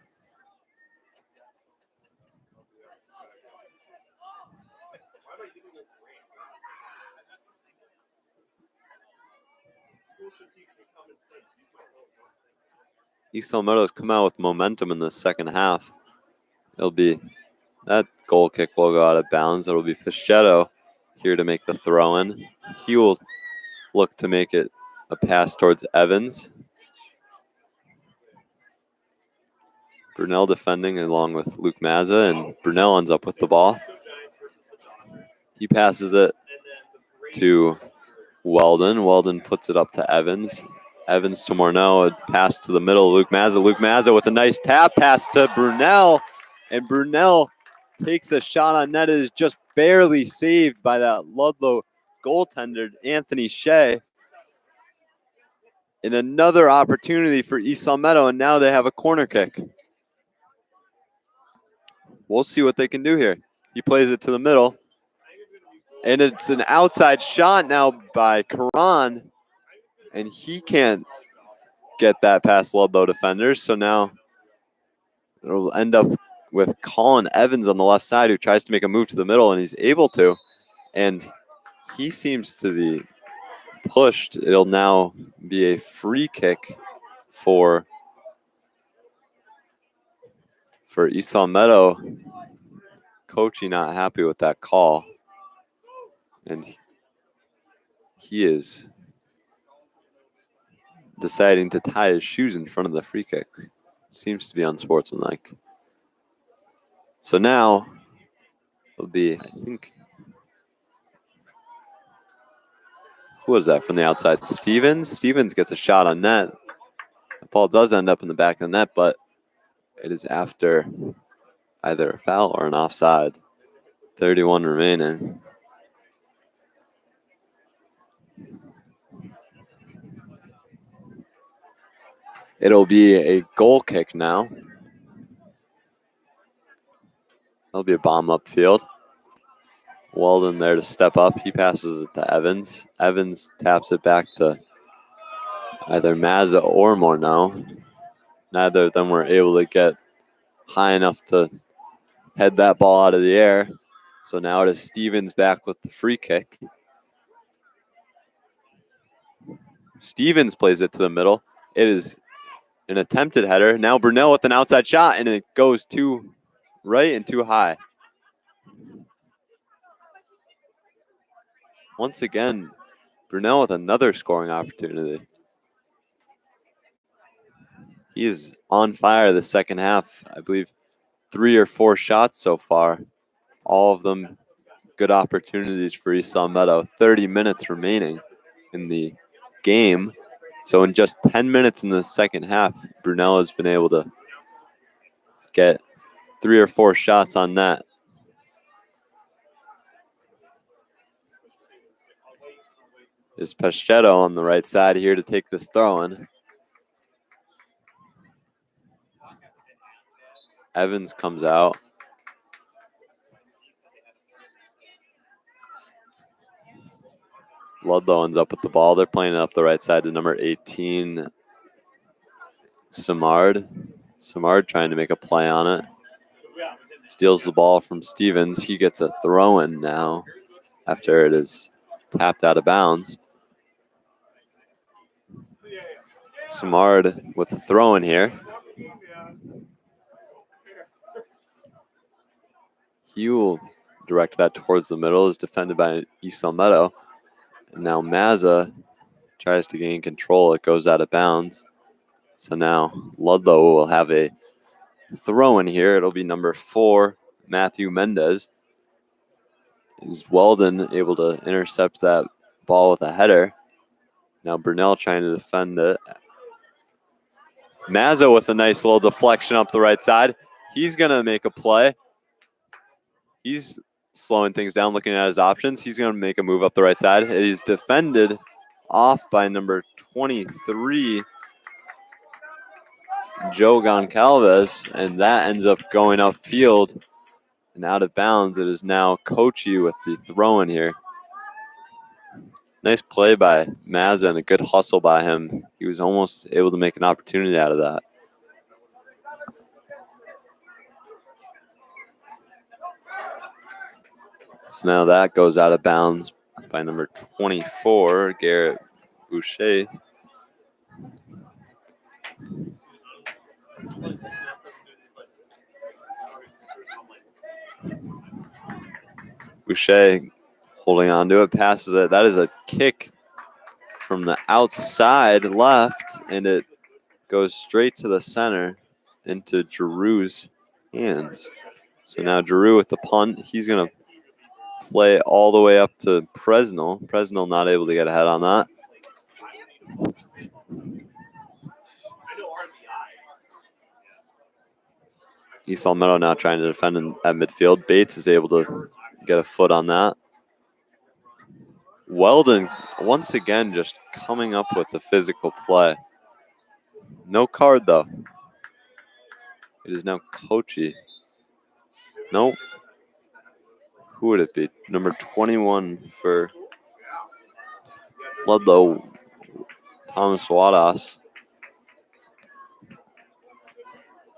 East Salmetto has come out with momentum in the second half. It'll be that goal kick will go out of bounds. It'll be Paschetto here to make the throw in. He will look to make it a pass towards Evans. Brunel defending along with Luke Mazza, and Brunel ends up with the ball. He passes it to Weldon. Weldon puts it up to Evans. Evans to Morneau, a pass to the middle. Luke Mazza. Luke Mazza with a nice tap pass to Brunel, and Brunel takes a shot on net. It is just barely saved by that Ludlow goaltender, Anthony Shea. And another opportunity for East Salmetto, and now they have a corner kick. We'll see what they can do here. He plays it to the middle, and it's an outside shot now by Karan, and he can't get that past Ludlow defenders. So now it'll end up with Colin Evans on the left side, who tries to make a move to the middle, and he's able to. And he seems to be pushed. It'll now be a free kick for East Salmetto. Coachy not happy with that call. And he is deciding to tie his shoes in front of the free kick. Seems to be unsportsmanlike. So now it'll be, I think, who was that from the outside? Stevens? Stevens gets a shot on net. The ball does end up in the back of the net, but it is after either a foul or an offside. 31 remaining. It'll be a goal kick now. That'll be a bomb upfield. Weldon there to step up. He passes it to Evans. Evans taps it back to either Mazza or Morneau. Neither of them were able to get high enough to head that ball out of the air. So now it is Stevens back with the free kick. Stevens plays it to the middle. It is an attempted header. Now Brunel with an outside shot, and it goes too right and too high. Once again, Brunel with another scoring opportunity. He is on fire the second half. I believe 3 or 4 shots so far. All of them good opportunities for East Meadow. 30 minutes remaining in the game. So in just 10 minutes in the second half, Brunel has been able to get 3 or 4 shots on net. There's Paschetto on the right side here to take this throw in. Evans comes out. Ludlow ends up with the ball. They're playing it up the right side to number 18, Samard. Samard trying to make a play on it. Steals the ball from Stevens. He gets a throw in now after it is tapped out of bounds. Samard with a throw in here. He will direct that towards the middle. Is defended by East Meadow. And now Mazza tries to gain control. It goes out of bounds. So now Ludlow will have a throw in here. It'll be number 4, Matthew Mendez. Is Weldon able to intercept that ball with a header? Now Brunel trying to defend it. Mazza with a nice little deflection up the right side. He's going to make a play. He's slowing things down, looking at his options. He's going to make a move up the right side. It is defended off by number 23, Joe Goncalves, and that ends up going upfield and out of bounds. It is now Kochi with the throw in here. Nice play by Mazza and a good hustle by him. He was almost able to make an opportunity out of that. So now that goes out of bounds by number 24, Garrett Boucher. Boucher holding on to it, passes it. That is a kick from the outside left, and it goes straight to the center into Giroux's hands. So now Giroux with the punt. He's going to play all the way up to Presnell. Presnell not able to get ahead on that. East Meadow now trying to defend at midfield. Bates is able to get a foot on that. Weldon once again just coming up with the physical play. No card though. It is now Kochi. Nope. Who would it be? Number 21 for Ludlow, Thomas Wadas.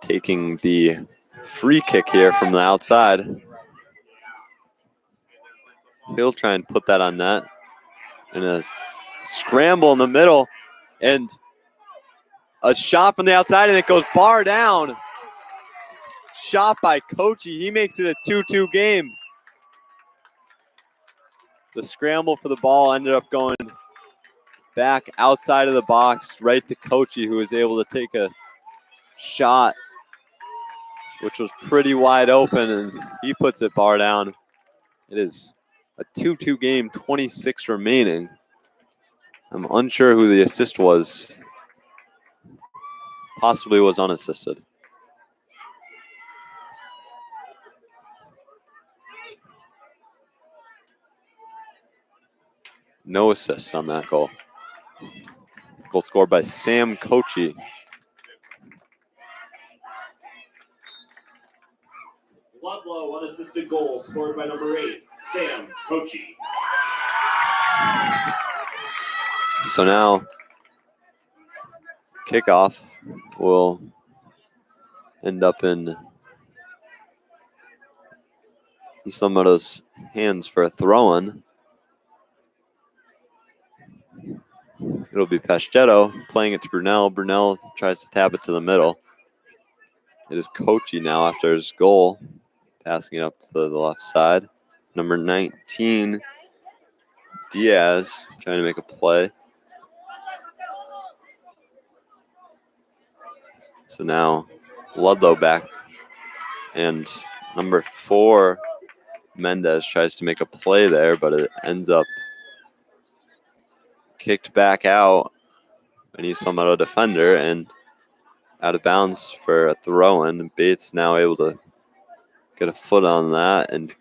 Taking the free kick here from the outside. He'll try and put that on net. And a scramble in the middle. And a shot from the outside, and it goes bar down. Shot by Kochi. He makes it a 2-2 game. The scramble for the ball ended up going back outside of the box, right to Kochi, who was able to take a shot, which was pretty wide open, and he puts it bar down. It is a 2-2 game, 26 remaining. I'm unsure who the assist was. Possibly was unassisted. No assist on that goal. Goal scored by Sam Kochi. Ludlow, unassisted goal scored by number 8, Sam Kochi. So now kickoff will end up in Isamoto's hands for a throw-in. It'll be Paschetto playing it to Brunel. Brunel tries to tap it to the middle. It is Kochi now after his goal, passing it up to the left side. Number 19, Diaz, trying to make a play. So now Ludlow back. And number 4, Mendez, tries to make a play there, but it ends up kicked back out. And he's some other defender and out of bounds for a throw-in. Bates now able to get a foot on that and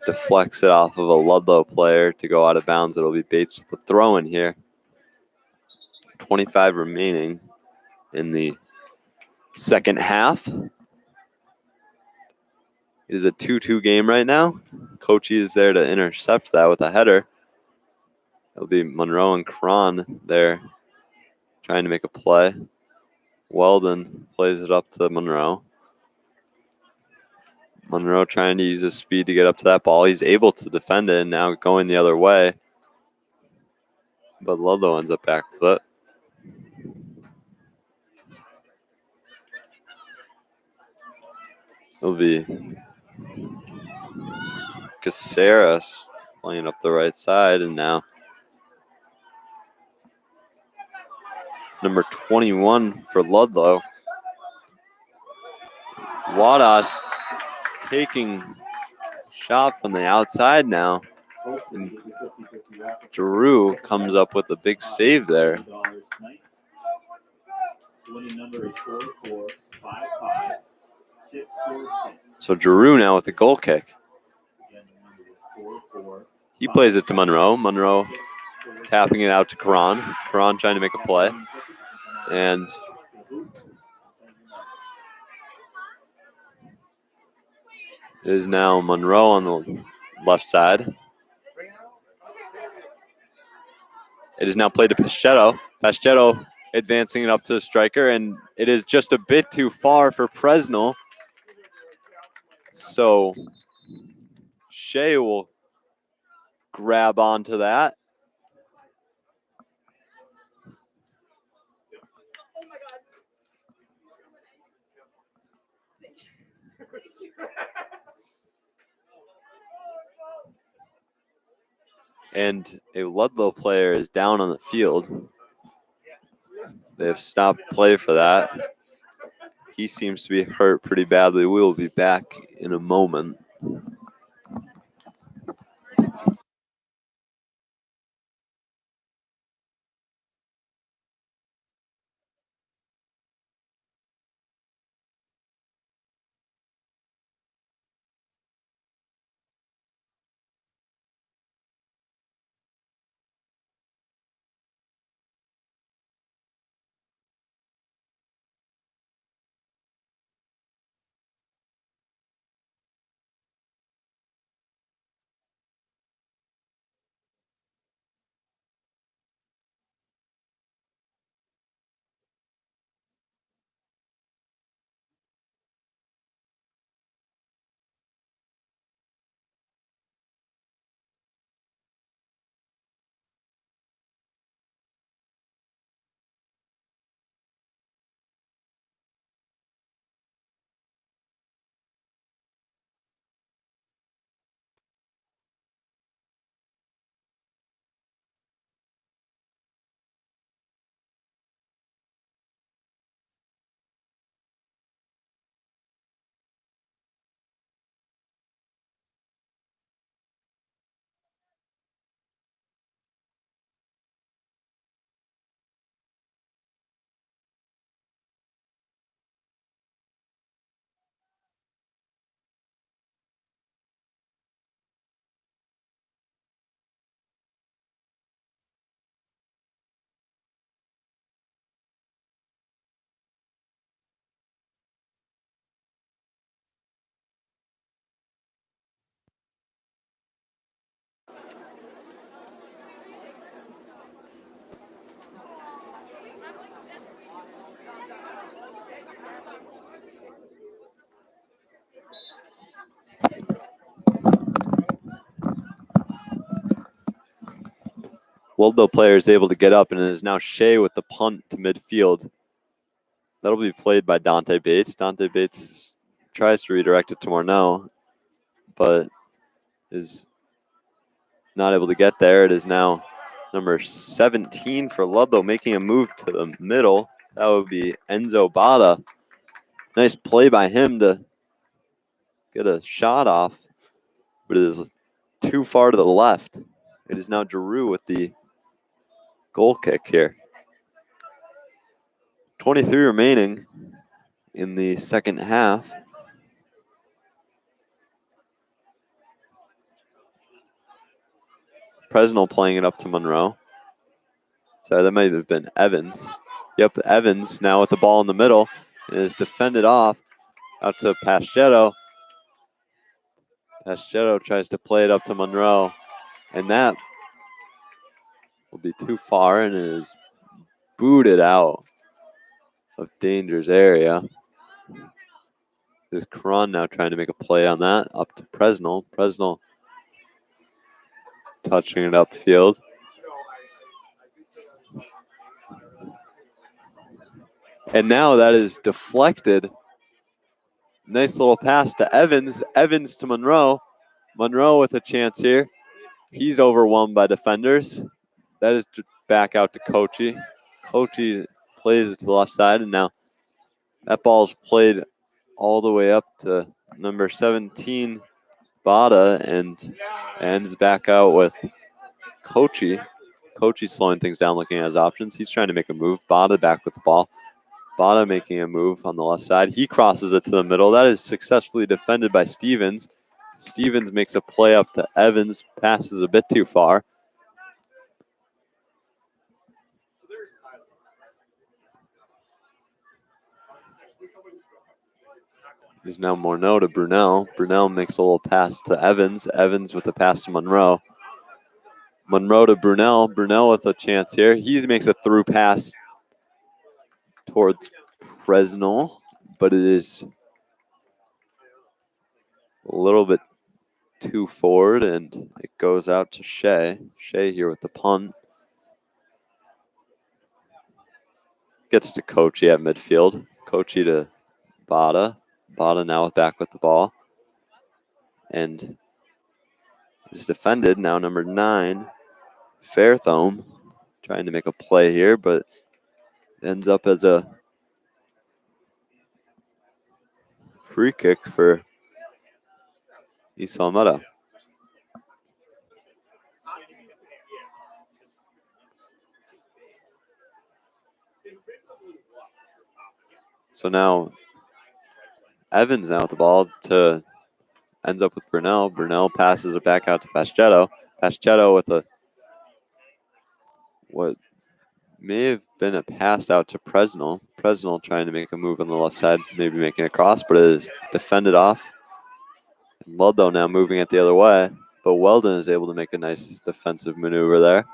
deflects it off of a Ludlow player to go out of bounds. It'll be Bates with the throw-in here. 25 remaining in the second half. It is a 2-2 game right now. Kochi is there to intercept that with a header. It'll be Monroe and Cron there trying to make a play. Weldon plays it up to Monroe. Monroe trying to use his speed to get up to that ball. He's able to defend it and now going the other way. But Ludlow ends up back with it. It'll be Caceres playing up the right side, and now number 21 for Ludlow. Wadas taking shot from the outside now. And Giroux comes up with a big save there. Winning number is 4455 646. So Giroux now with the goal kick. He plays it to Monroe. Monroe tapping it out to Karan. Karan trying to make a play. And it is now Monroe on the left side. It is now played to Paschetto. Paschetto advancing it up to the striker, and it is just a bit too far for Presnell. So Shea will grab onto that. And a Ludlow player is down on the field. They have stopped play for that. He seems to be hurt pretty badly. We will be back in a moment. Ludlow player is able to get up, and it is now Shea with the punt to midfield. That'll be played by Dante Bates. Dante Bates tries to redirect it to Morneau, but is not able to get there. It is now number 17 for Ludlow, making a move to the middle. That would be Enzo Bada. Nice play by him to get a shot off, but it is too far to the left. It is now Giroux with the goal kick here. 23 remaining in the second half. Presnell playing it up to Monroe. Sorry, that might have been Evans. Yep, Evans now with the ball in the middle. It is defended off out to Paschetto. Paschetto tries to play it up to Monroe, and that will be too far, and it is booted out of danger's area. There's Cron now trying to make a play on that, up to Presnell. Presnell touching it upfield. And now that is deflected. Nice little pass to Evans. Evans to Monroe. Monroe with a chance here. He's overwhelmed by defenders. That is back out to Kochi. Kochi plays it to the left side, and now that ball is played all the way up to number 17, Bada, and ends back out with Kochi. Kochi's slowing things down, looking at his options. He's trying to make a move. Bada back with the ball. Bada making a move on the left side. He crosses it to the middle. That is successfully defended by Stevens. Stevens makes a play up to Evans. Passes a bit too far. There's now Morneau to Brunel. Brunel makes a little pass to Evans. Evans with a pass to Monroe. Monroe to Brunel. Brunel with a chance here. He makes a through pass towards Presnell, but it is a little bit too forward, and it goes out to Shea. Shea here with the punt. Gets to Kochi at midfield. Kochi to Bada. Bada now back with the ball. And is defended. Now number 9, Fairthome, trying to make a play here, but ends up as a free kick for East Alameda. So now Evans now with the ball to ends up with Brunel. Brunel passes it back out to Paschetto. Paschetto with a what may have been a pass out to Presnell. Presnell trying to make a move on the left side, maybe making a cross, but it is defended off. And Ludlow now moving it the other way, but Weldon is able to make a nice defensive maneuver there.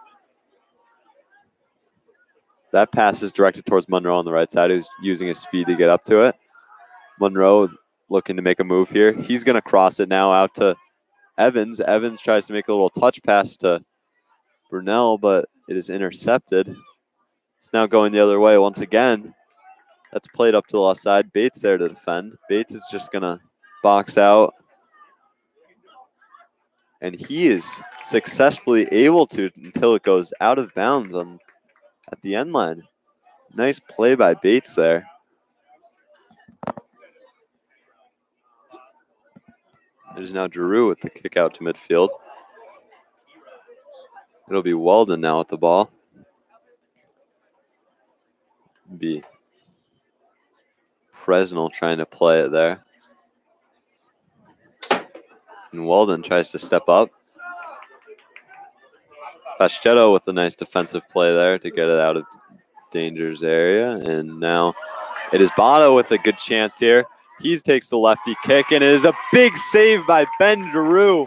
That pass is directed towards Monroe on the right side, who's using his speed to get up to it. Monroe looking to make a move here. He's going to cross it now out to Evans. Evans tries to make a little touch pass to Brunel, but it is intercepted. It's now going the other way once again. That's played up to the left side. Bates there to defend. Bates is just going to box out. And he is successfully able to until it goes out of bounds at the end line. Nice play by Bates there. There's now Giroux with the kick out to midfield. It'll be Weldon now with the ball. Be Presnell trying to play it there. And Weldon tries to step up. Paschetto with a nice defensive play there to get it out of danger's area. And now it is Bada with a good chance here. He takes the lefty kick, and it is a big save by Ben Giroux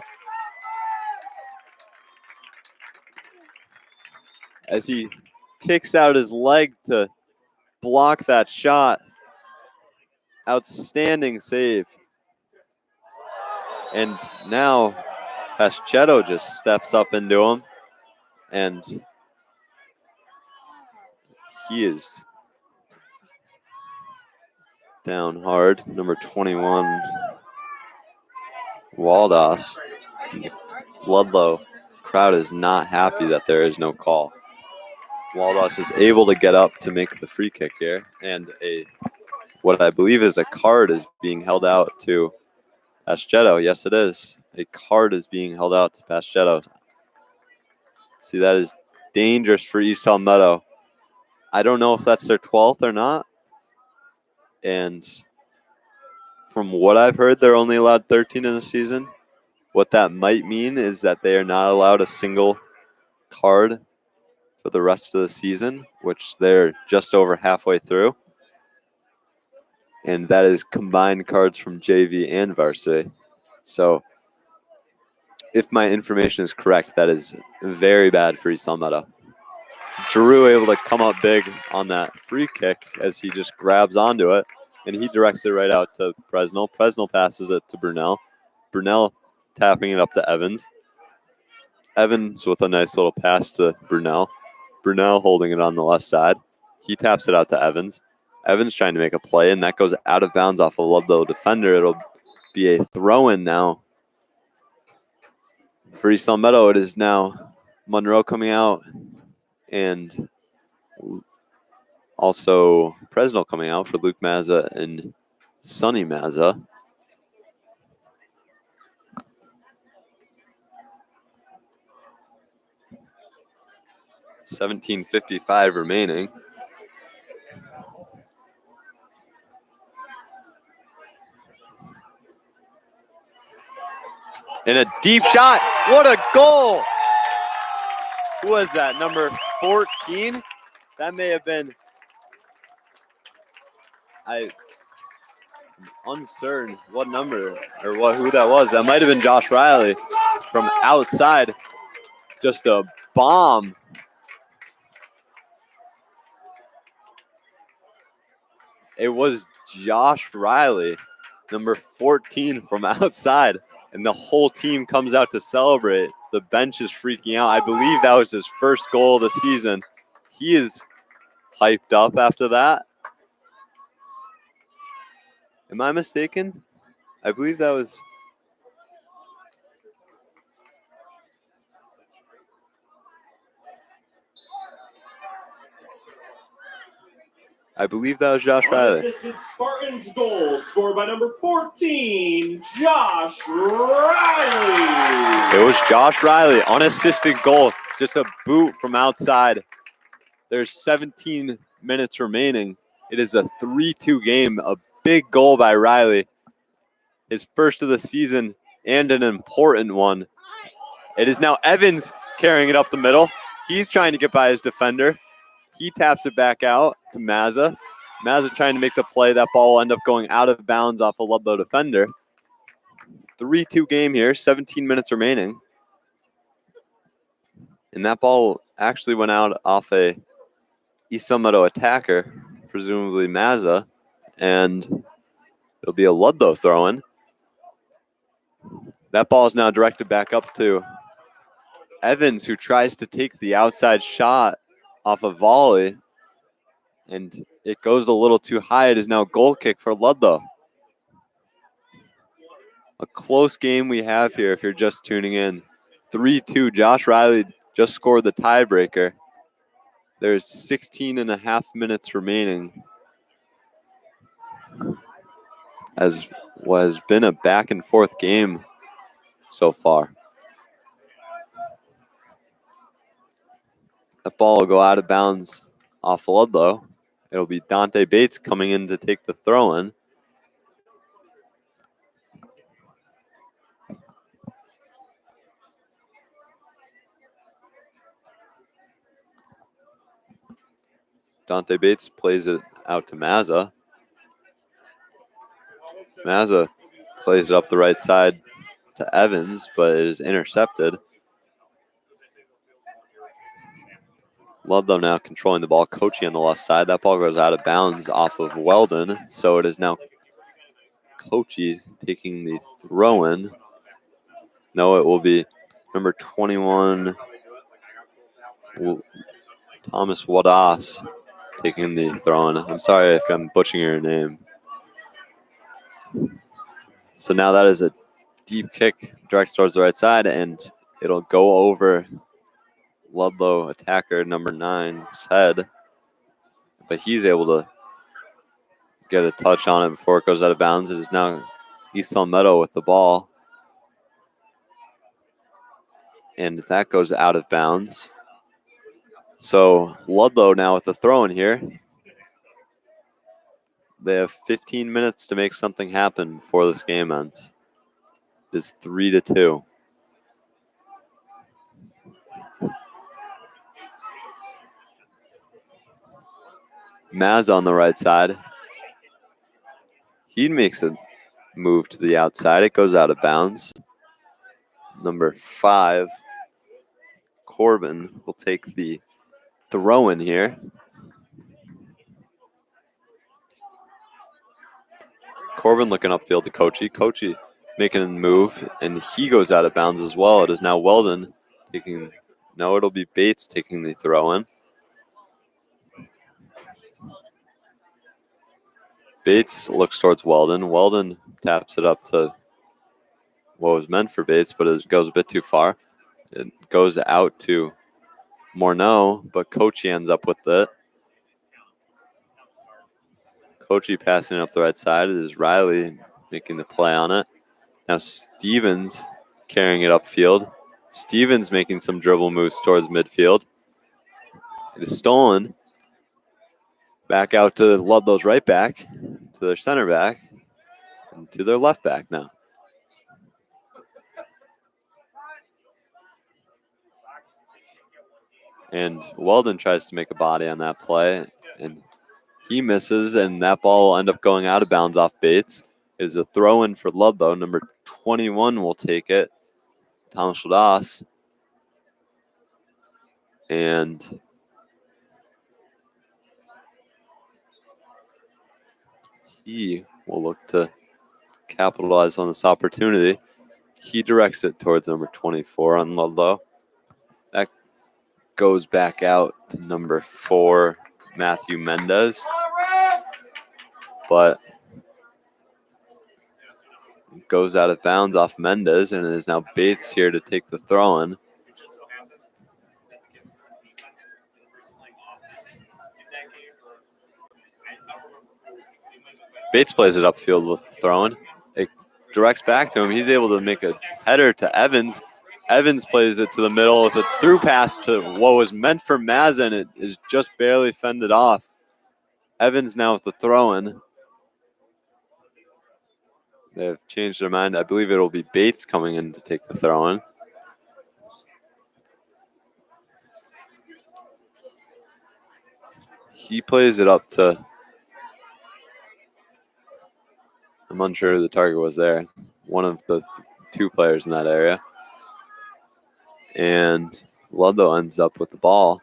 as he kicks out his leg to block that shot. Outstanding save. And now Paschetto just steps up into him and he is down hard. Number 21, Waldos. Ludlow crowd is not happy that there is no call. Waldos is able to get up to make the free kick here, and what I believe is a card is being held out to Paschetto. Yes, it is. A card is being held out to Paschetto. See, that is dangerous for East Palmetto. I don't know if that's their 12th or not. And from what I've heard, they're only allowed 13 in the season. What that might mean is that they are not allowed a single card for the rest of the season, which they're just over halfway through. And that is combined cards from JV and varsity. So if my information is correct, that is very bad for East Palmetto. Giroux able to come up big on that free kick as he just grabs onto it, and he directs it right out to Presnell. Presnell passes it to Brunel. Brunel tapping it up to Evans. Evans with a nice little pass to Brunel. Brunel holding it on the left side. He taps it out to Evans. Evans trying to make a play, and that goes out of bounds off a Ludlow defender. It'll be a throw-in now for East Palmetto. It is now Monroe coming out, and also Presnell coming out for Luke Mazza and Sonny Mazza. $17:55 remaining. And a deep shot. What a goal! Who was that? Number 14? That may have been. I'm uncertain what number or who that was. That might have been Josh Riley from outside. Just a bomb. It was Josh Riley, number 14 from outside, and the whole team comes out to celebrate. The bench is freaking out. I believe that was his first goal of the season. He is hyped up after that. Am I mistaken? I believe that was. I believe that was Josh Riley. Unassisted Spartans goal scored by number 14, Josh Riley. It was Josh Riley, unassisted goal, just a boot from outside. There's 17 minutes remaining. It is a 3-2 game, a big goal by Riley. His first of the season and an important one. It is now Evans carrying it up the middle. He's trying to get by his defender. He taps it back out to Mazza. Mazza trying to make the play. That ball will end up going out of bounds off a Ludlow defender. 3-2 game here, 17 minutes remaining. And that ball actually went out off a East Palmetto attacker, presumably Mazza, and it'll be a Ludlow throw-in. That ball is now directed back up to Evans, who tries to take the outside shot off a volley, and it goes a little too high. It is now a goal kick for Ludlow. A close game we have here if you're just tuning in. 3-2. Josh Riley just scored the tiebreaker. There's 16 and a half minutes remaining, as what has been a back and forth game so far. That ball will go out of bounds off Ludlow. It'll be Dante Bates coming in to take the throw-in. Dante Bates plays it out to Mazza. Mazza plays it up the right side to Evans, but it is intercepted. Ludlow now controlling the ball. Kochi on the left side. That ball goes out of bounds off of Weldon. So it is now Kochi taking the throw-in. No, it will be number 21, Thomas Wadas, taking the throw in. I'm sorry if I'm butchering your name. So now that is a deep kick directed towards the right side, and it'll go over Ludlow attacker number 9's head. But he's able to get a touch on it before it goes out of bounds. It is now East Meadow with the ball. And that goes out of bounds. So Ludlow now with the throw in here. They have 15 minutes to make something happen before this game ends. It is 3-2. Maz on the right side. He makes a move to the outside. It goes out of bounds. Number 5, Corbin will take the throw in here. Corbin looking upfield to Kochi. Kochi making a move, and he goes out of bounds as well. It is now Weldon taking, no, it'll be Bates taking the throw in. Bates looks towards Weldon. Weldon taps it up to what was meant for Bates, but it goes a bit too far. It goes out to Morneau, but Kochi ends up with it. Kochi passing it up the right side. It is Riley making the play on it. Now Stevens carrying it upfield. Stevens making some dribble moves towards midfield. It is stolen. Back out to Ludlow's right back, to their center back, and to their left back now. And Weldon tries to make a body on that play, and he misses, and that ball will end up going out of bounds off Bates. It is a throw-in for Ludlow. Number 21 will take it, Thomas Ladas. And he will look to capitalize on this opportunity. He directs it towards number 24 on Ludlow. That goes back out to number 4, Matthew Mendez. But it goes out of bounds off Mendez, and it is now Bates here to take the throw-in. Bates plays it upfield with the throw-in. It directs back to him. He's able to make a header to Evans. Evans plays it to the middle with a through pass to what was meant for Mazin. It is just barely fended off. Evans now with the throw-in. They have changed their mind. I believe it will be Bates coming in to take the throw-in. He plays it up to, I'm unsure who the target was there. One of the 2 players in that area. And Ludlow ends up with the ball.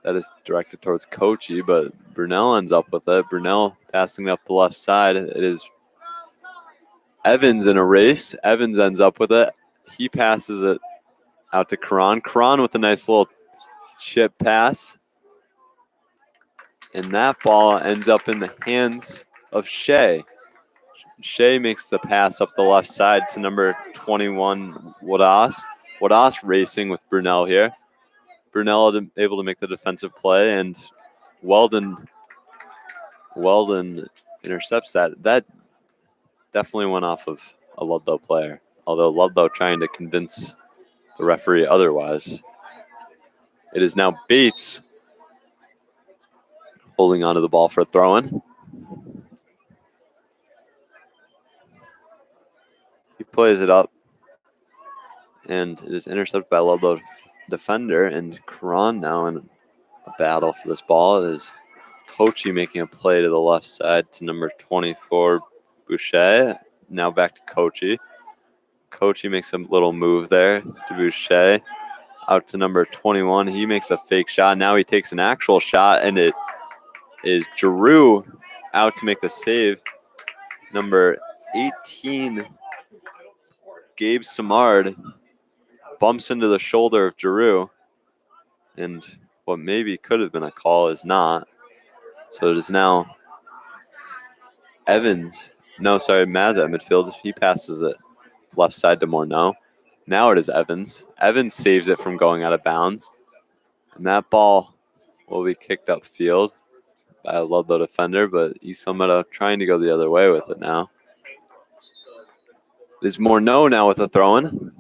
That is directed towards Kochi, but Brunel ends up with it. Brunel passing it up the left side. It is Evans in a race. Evans ends up with it. He passes it out to Karan. Karan with a nice little chip pass. And that ball ends up in the hands of Shea. Shea makes the pass up the left side to number 21, Wadas. Wadas racing with Brunel here. Brunel able to make the defensive play, and Weldon intercepts that. That definitely went off of a Ludlow player, although Ludlow trying to convince the referee otherwise. It is now Bates holding onto the ball for a throw-in. He plays it up, and it is intercepted by Ludlow defender, and Karan now in a battle for this ball. It is Kochi making a play to the left side to number 24, Boucher. Now back to Kochi. Kochi makes a little move there to Boucher. Out to number 21. He makes a fake shot. Now he takes an actual shot, and it is Giroux out to make the save. Number 18, Gabe Samard, bumps into the shoulder of Giroux, and what maybe could have been a call is not. So it is now Evans. No, sorry, Mazza at midfield. He passes it left side to Morneau. Now it is Evans. Evans saves it from going out of bounds. And that ball will be kicked upfield by a Ludlow defender, but Isometa trying to go the other way with it now. It is Morneau now with a throw-in.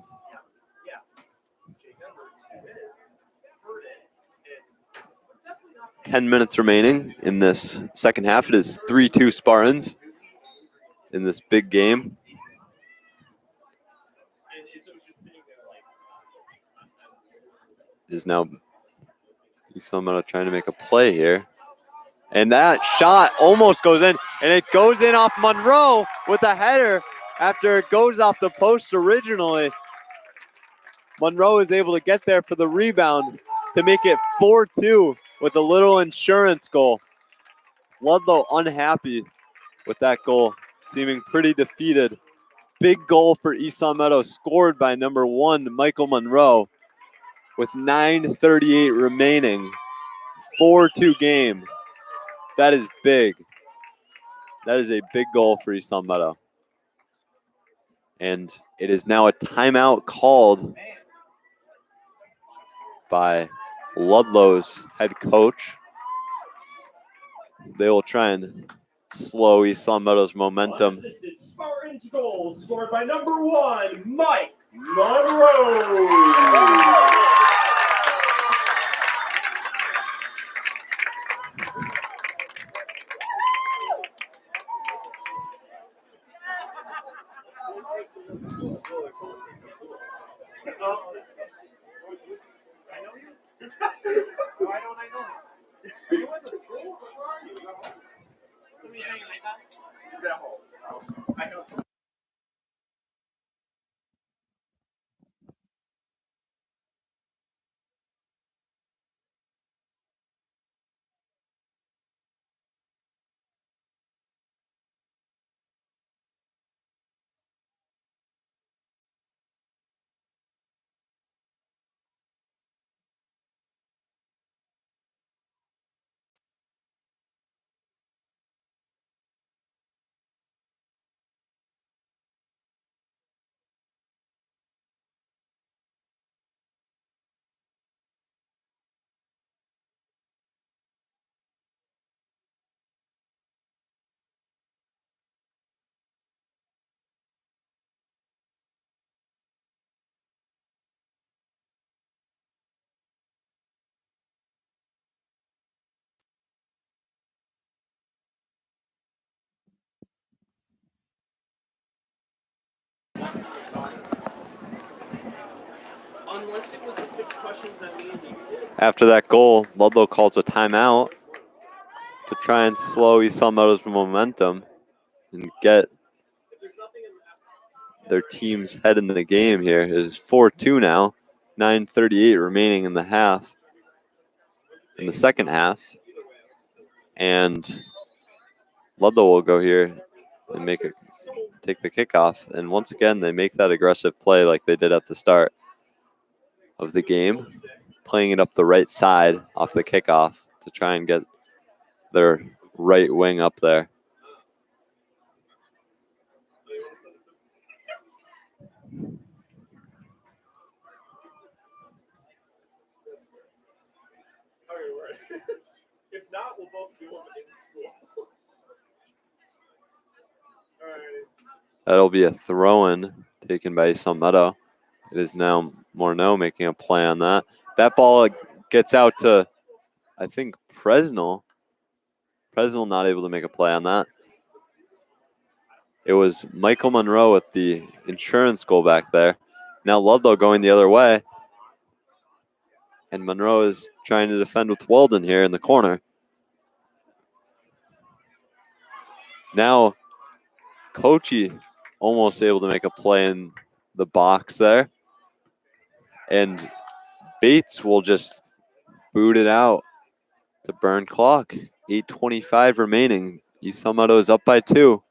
10 minutes remaining in this second half. It is 3-2 Spartans in this big game. It is now Isometa trying to make a play here. And that shot almost goes in, and it goes in off Monroe with a header after it goes off the post originally. Monroe is able to get there for the rebound to make it 4-2 with a little insurance goal. Ludlow unhappy with that goal, seeming pretty defeated. Big goal for Esau Meadow, scored by number 1, Michael Monroe, with 9:38 remaining. 4-2 game. That is big. That is a big goal for Esau Meadow. And it is now a timeout called by Ludlow's head coach. They will try and slow Esau Meadow's momentum. Unassisted Spartans goal scored by number 1, Mike Monroe. Why don't I know him? Are you at the school? Where are you? He's at home. I know. Unless it was the 6 questions that me and you did. After that goal, Ludlow calls a timeout to try and slow Esau Meadow's momentum and get their team's head in the game here. It is 4-2 now, 9:38 remaining in the half, in the second half. And Ludlow will go here and take the kickoff. And once again, they make that aggressive play like they did at the start of the game, playing it up the right side off the kickoff to try and get their right wing up there. If not, we'll both do them in school. All right. That'll be a throw-in taken by Esau Meadow. It is now Morneau making a play on that. That ball gets out to, I think, Presnell. Presnell not able to make a play on that. It was Michael Monroe with the insurance goal back there. Now Ludlow going the other way. And Monroe is trying to defend with Weldon here in the corner. Now Kochi almost able to make a play in the box there. And Bates will just boot it out to burn clock. 8:25 remaining. Esau Meadow is up by 2.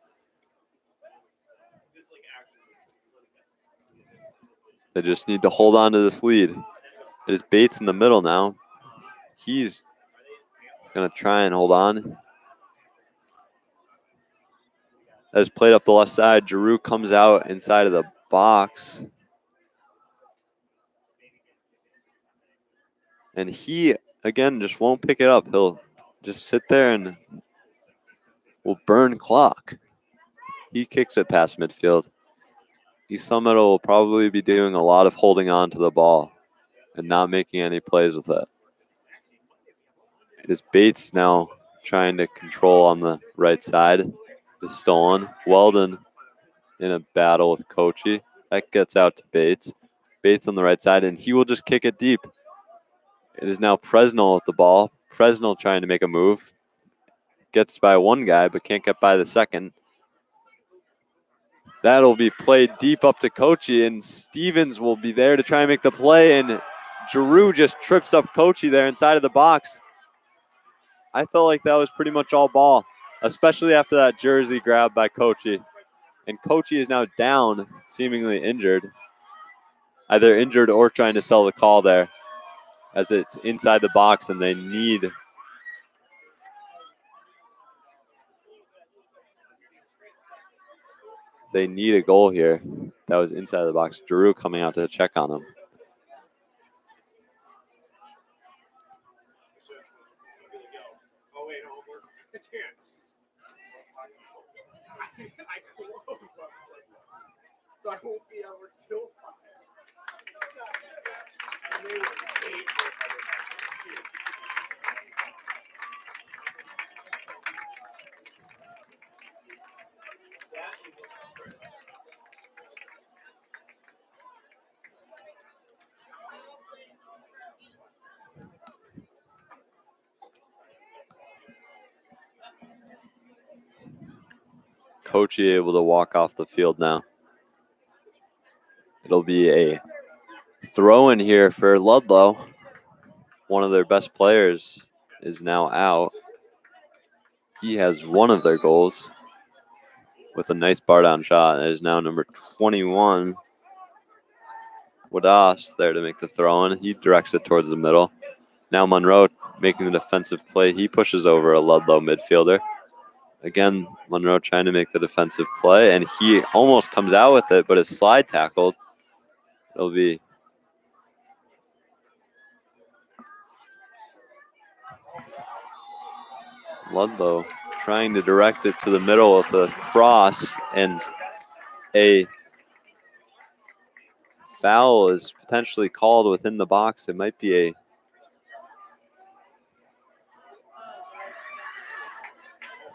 They just need to hold on to this lead. It is Bates in the middle now. He's going to try and hold on. That is played up the left side. Giroux comes out inside of the box. And he, again, just won't pick it up. He'll just sit there and will burn clock. He kicks it past midfield. East Summit will probably be doing a lot of holding on to the ball and not making any plays with it. It is Bates now trying to control on the right side. Is stolen. Weldon in a battle with Kochi. That gets out to Bates. Bates on the right side, and he will just kick it deep. It is now Presnell with the ball. Presnell trying to make a move. Gets by one guy, but can't get by the second. That'll be played deep up to Kochi, and Stevens will be there to try and make the play, and Giroux just trips up Kochi there inside of the box. I felt like that was pretty much all ball, especially after that jersey grab by Kochi. And Kochi is now down, seemingly injured. Either injured or trying to sell the call there, as it's inside the box and they need a goal here. That was inside the box. Giroux coming out to check on him. So I won't be over till 5. And they were 8. Kochi able to walk off the field now. It'll be a throw in here for Ludlow. One of their best players is now out. He has one of their goals with a nice bar down shot. It is now number 21, Wadas, there to make the throw in. He directs it towards the middle. Now Monroe making the defensive play. He pushes over a Ludlow midfielder. Again, Monroe trying to make the defensive play, and he almost comes out with it, but is slide tackled. It'll be Ludlow trying to direct it to the middle with a cross, and a foul is potentially called within the box. It might be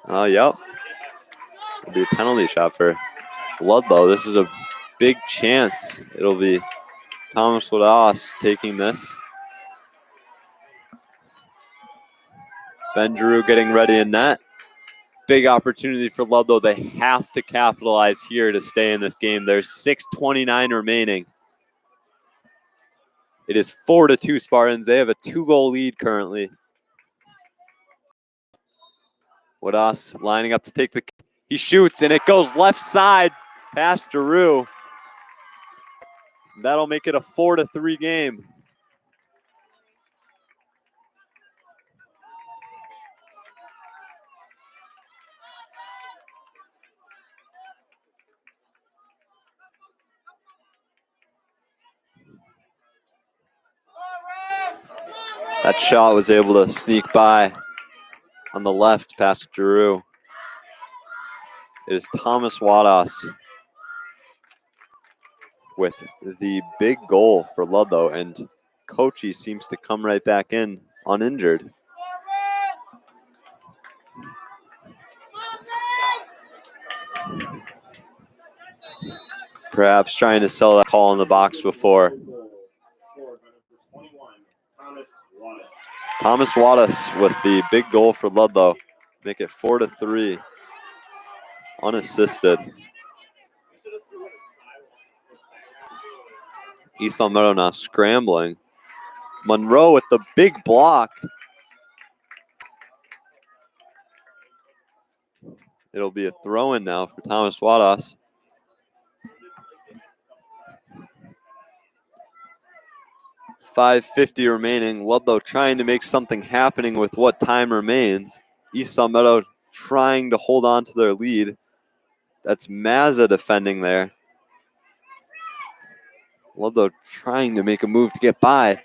yep. It'll be a penalty shot for Ludlow. This is a big chance. It'll be Thomas Wadas taking this. Ben Giroux getting ready in net. Big opportunity for Ludlow. They have to capitalize here to stay in this game. There's 6:29 remaining. It is 4-2 Spartans. They have a 2-goal lead currently. Wadas lining up to take the... He shoots, and it goes left side past Giroux. That'll make it a 4-3 game. That shot was able to sneak by on the left past Giroux. It is Thomas Wadas with the big goal for Ludlow, and Kochi seems to come right back in uninjured. Perhaps trying to sell that call in the box before. Thomas Wadas with the big goal for Ludlow. Make it 4-3. Unassisted. East Meadow now scrambling. Monroe with the big block. It'll be a throw-in now for Thomas Wadas. .550 remaining. Ludlow trying to make something happening with what time remains. East Meadow trying to hold on to their lead. That's Mazza defending there. Ludlow trying to make a move to get by,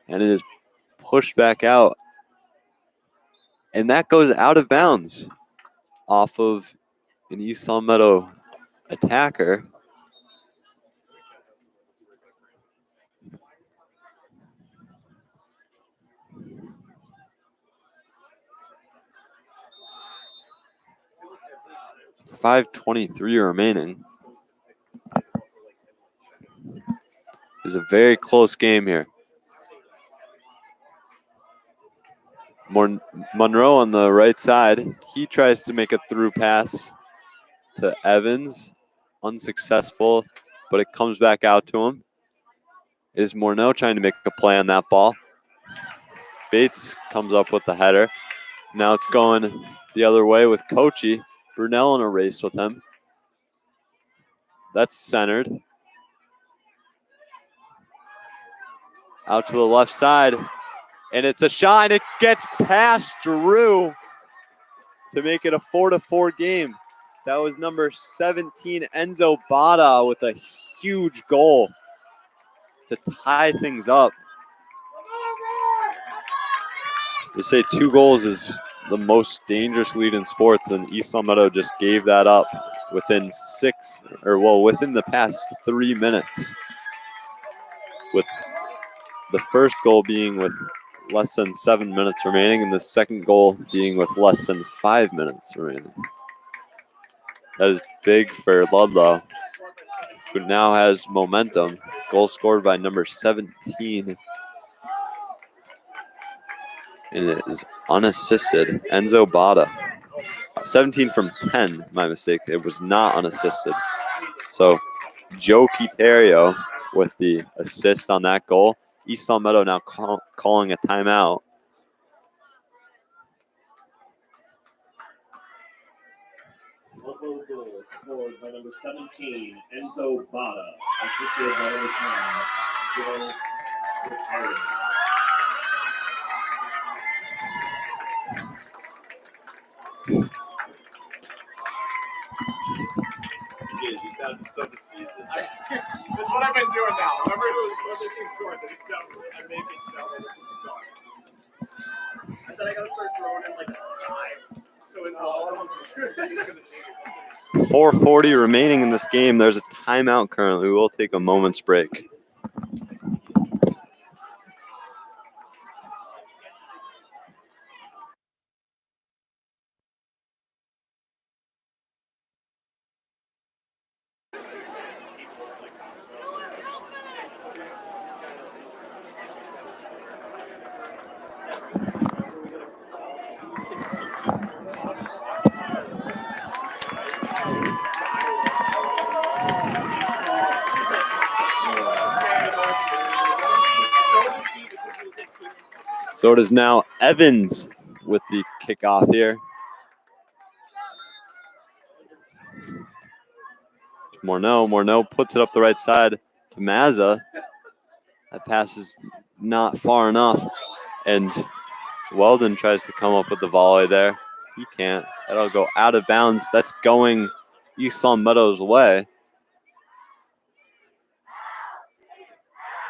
and it is pushed back out. And that goes out of bounds off of an East Salmeadow attacker. .523 remaining. It's a very close game here. Monroe on the right side. He tries to make a through pass to Evans. Unsuccessful, but it comes back out to him. It is Morneau trying to make a play on that ball. Bates comes up with the header. Now it's going the other way with Kochi. Brunel in a race with him. That's centered. Out to the left side. And it's a shot, and it gets past Drew to make it a 4-4 game. That was number 17, Enzo Bada, with a huge goal to tie things up. They say 2 goals is the most dangerous lead in sports, and East Salmeadow just gave that up within within the past 3 minutes. With the first goal being with less than 7 minutes remaining, and the second goal being with less than 5 minutes remaining. That is big for Ludlow, who now has momentum. Goal scored by number 17. And it is unassisted. Enzo Bada. 17 from 10, my mistake. It was not unassisted. So Joe Quiterio with the assist on that goal. East Salmeadow now calling a timeout. Ludlow goal scored by number 17, Enzo Bada. Assisted by number 10, Joe Quiterio. You sounded so defeated. That's what I've been doing now. Remember, it wasn't 2 scores. I made it sound like it was done. I said I gotta start throwing in like a side. So it all 4:40 remaining in this game. There's a timeout currently. We will take a moment's break. So it is now Evans with the kickoff here. Morneau puts it up the right side to Mazza. That pass is not far enough. And Weldon tries to come up with the volley there. He can't. That'll go out of bounds. That's going East Salmeadow's way.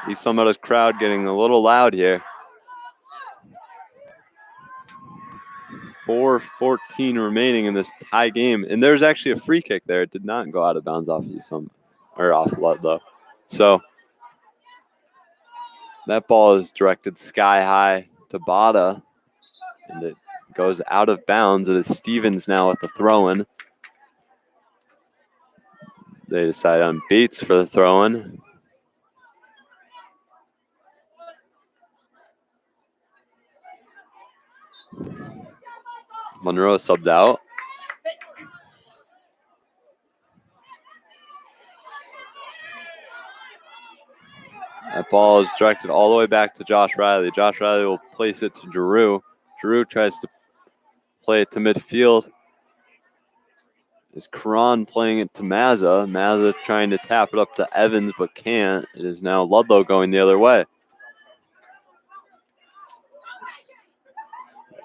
East Salmeadow's crowd getting a little loud here. 4:14 remaining in this tie game, and there's actually a free kick there. It did not go out of bounds off off Ludlow. So that ball is directed sky high to Bada, and it goes out of bounds. It is Stevens now at the throw-in. They decide on Bates for the throw-in. Monroe subbed out. That ball is directed all the way back to Josh Riley. Josh Riley will place it to Drew. Drew tries to play it to midfield. Is Karan playing it to Mazza. Mazza trying to tap it up to Evans, but can't. It is now Ludlow going the other way.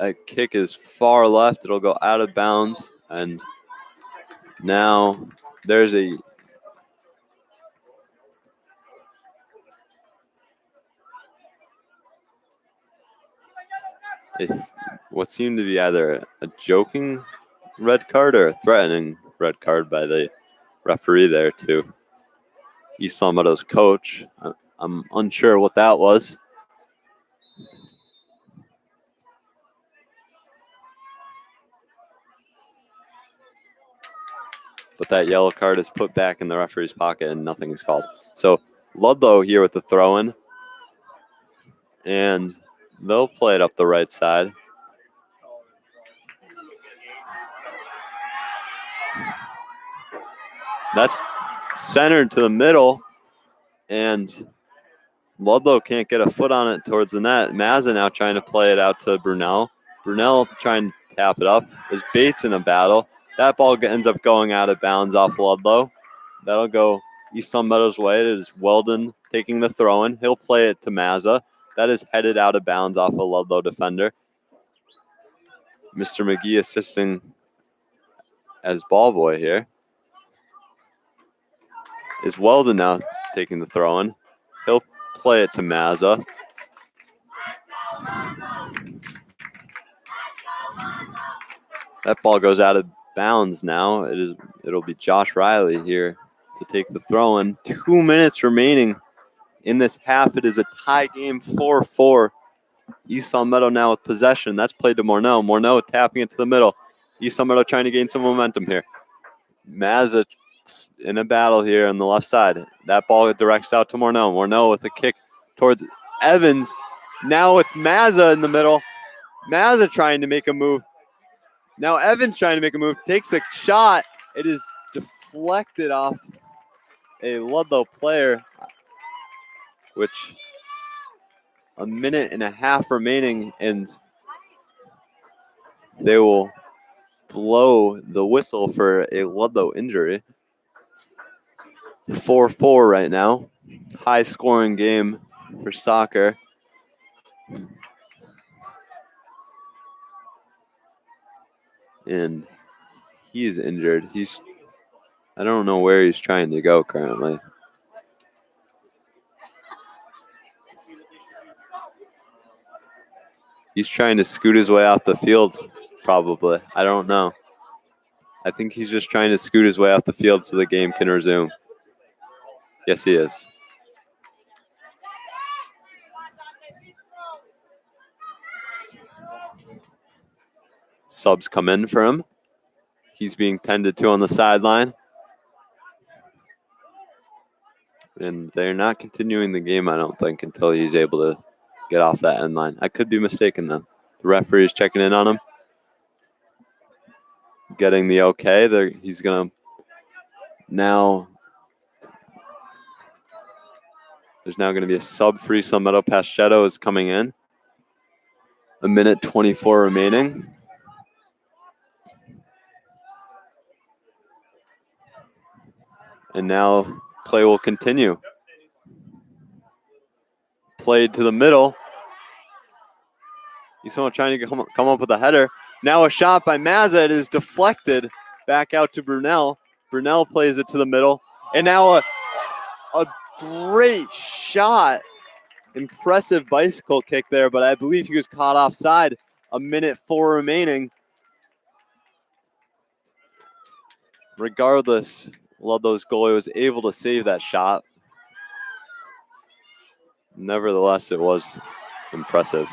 That kick is far left. It'll go out of bounds, and Now there's what seemed to be either a joking red card or a threatening red card by the referee there to East Meadows coach. I'm unsure what that was. But that yellow card is put back in the referee's pocket and nothing is called. So Ludlow here with the throw-in. And they'll play it up the right side. That's centered to the middle. And Ludlow can't get a foot on it towards the net. Mazza now trying to play it out to Brunel. Brunel trying to tap it up. There's Bates in a battle. That ball ends up going out of bounds off Ludlow. That'll go East Sun Meadows' way. It is Weldon taking the throw-in. He'll play it to Mazza. That is headed out of bounds off a Ludlow defender. Mr. McGee assisting as ball boy here. Is Weldon now taking the throw-in. He'll play it to Mazza. That ball goes out of bounds now. It'll be Josh Riley here to take the throw-in. 2 minutes remaining in this half. It is a tie game, 4-4. East Sun Meadow now with possession. That's played to Morneau. Morneau tapping it to the middle. East Sun Meadow trying to gain some momentum here. Mazza in a battle here on the left side. That ball directs out to Morneau. Morneau with a kick towards Evans. Now with Mazza in the middle. Mazza trying to make a move. Now Evans trying to make a move. Takes a shot. It is deflected off a Ludlow player, which a minute and a half remaining, and they will blow the whistle for a Ludlow injury. 4-4 right now. High scoring game for soccer. And he is injured. I don't know where he's trying to go currently. He's trying to scoot his way off the field, probably. I don't know. I think he's just trying to scoot his way off the field so the game can resume. Yes, he is. Subs come in for him. He's being tended to on the sideline. And they're not continuing the game, I don't think, until he's able to get off that end line. I could be mistaken, though. The referee is checking in on him. Getting the okay. He's going to now. There's now going to be a sub for East Sun Meadow. Paschetto is coming in. A minute 24 remaining. And now play will continue. Played to the middle. He's trying to come up with a header. Now a shot by Mazza. It is deflected back out to Brunel. Brunel plays it to the middle. And now a great shot. Impressive bicycle kick there, but I believe he was caught offside. A minute 4 remaining. Regardless, Ludlow's goalie was able to save that shot. Nevertheless, it was impressive.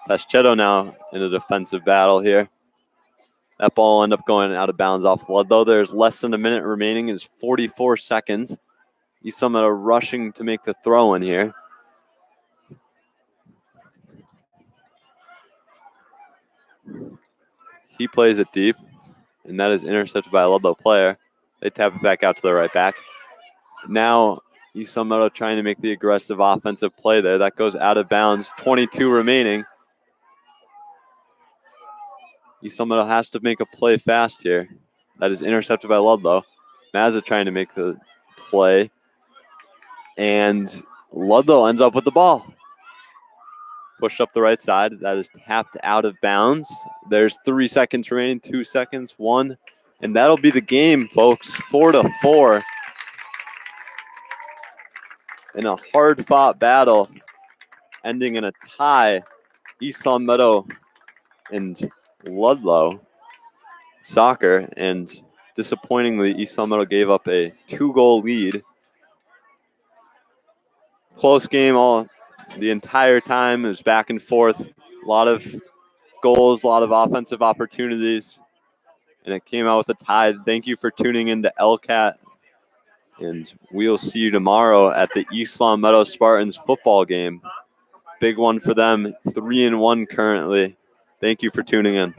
Paschetto now in a defensive battle here. That ball will end up going out of bounds off Ludlow. There's less than a minute remaining. It's 44 seconds. East Sun Meadow rushing to make the throw in here. He plays it deep, and that is intercepted by a Ludlow player. They tap it back out to the right back. Now East Sun Meadow trying to make the aggressive offensive play there. That goes out of bounds. 22 remaining. East Sun Meadow has to make a play fast here. That is intercepted by Ludlow. Mazza trying to make the play. And Ludlow ends up with the ball. Pushed up the right side. That is tapped out of bounds. There's 3 seconds remaining. 2 seconds. 1. And that'll be the game, folks. 4-4. In a hard-fought battle, ending in a tie. East Longmeadow and Ludlow soccer, and disappointingly, East Longmeadow gave up a 2-goal lead. Close game all the entire time. It was back and forth. A lot of goals, a lot of offensive opportunities, and it came out with a tie. Thank you for tuning in to LCAT, and we'll see you tomorrow at the East Longmeadow Spartans football game. Big one for them, 3-1 currently. Thank you for tuning in.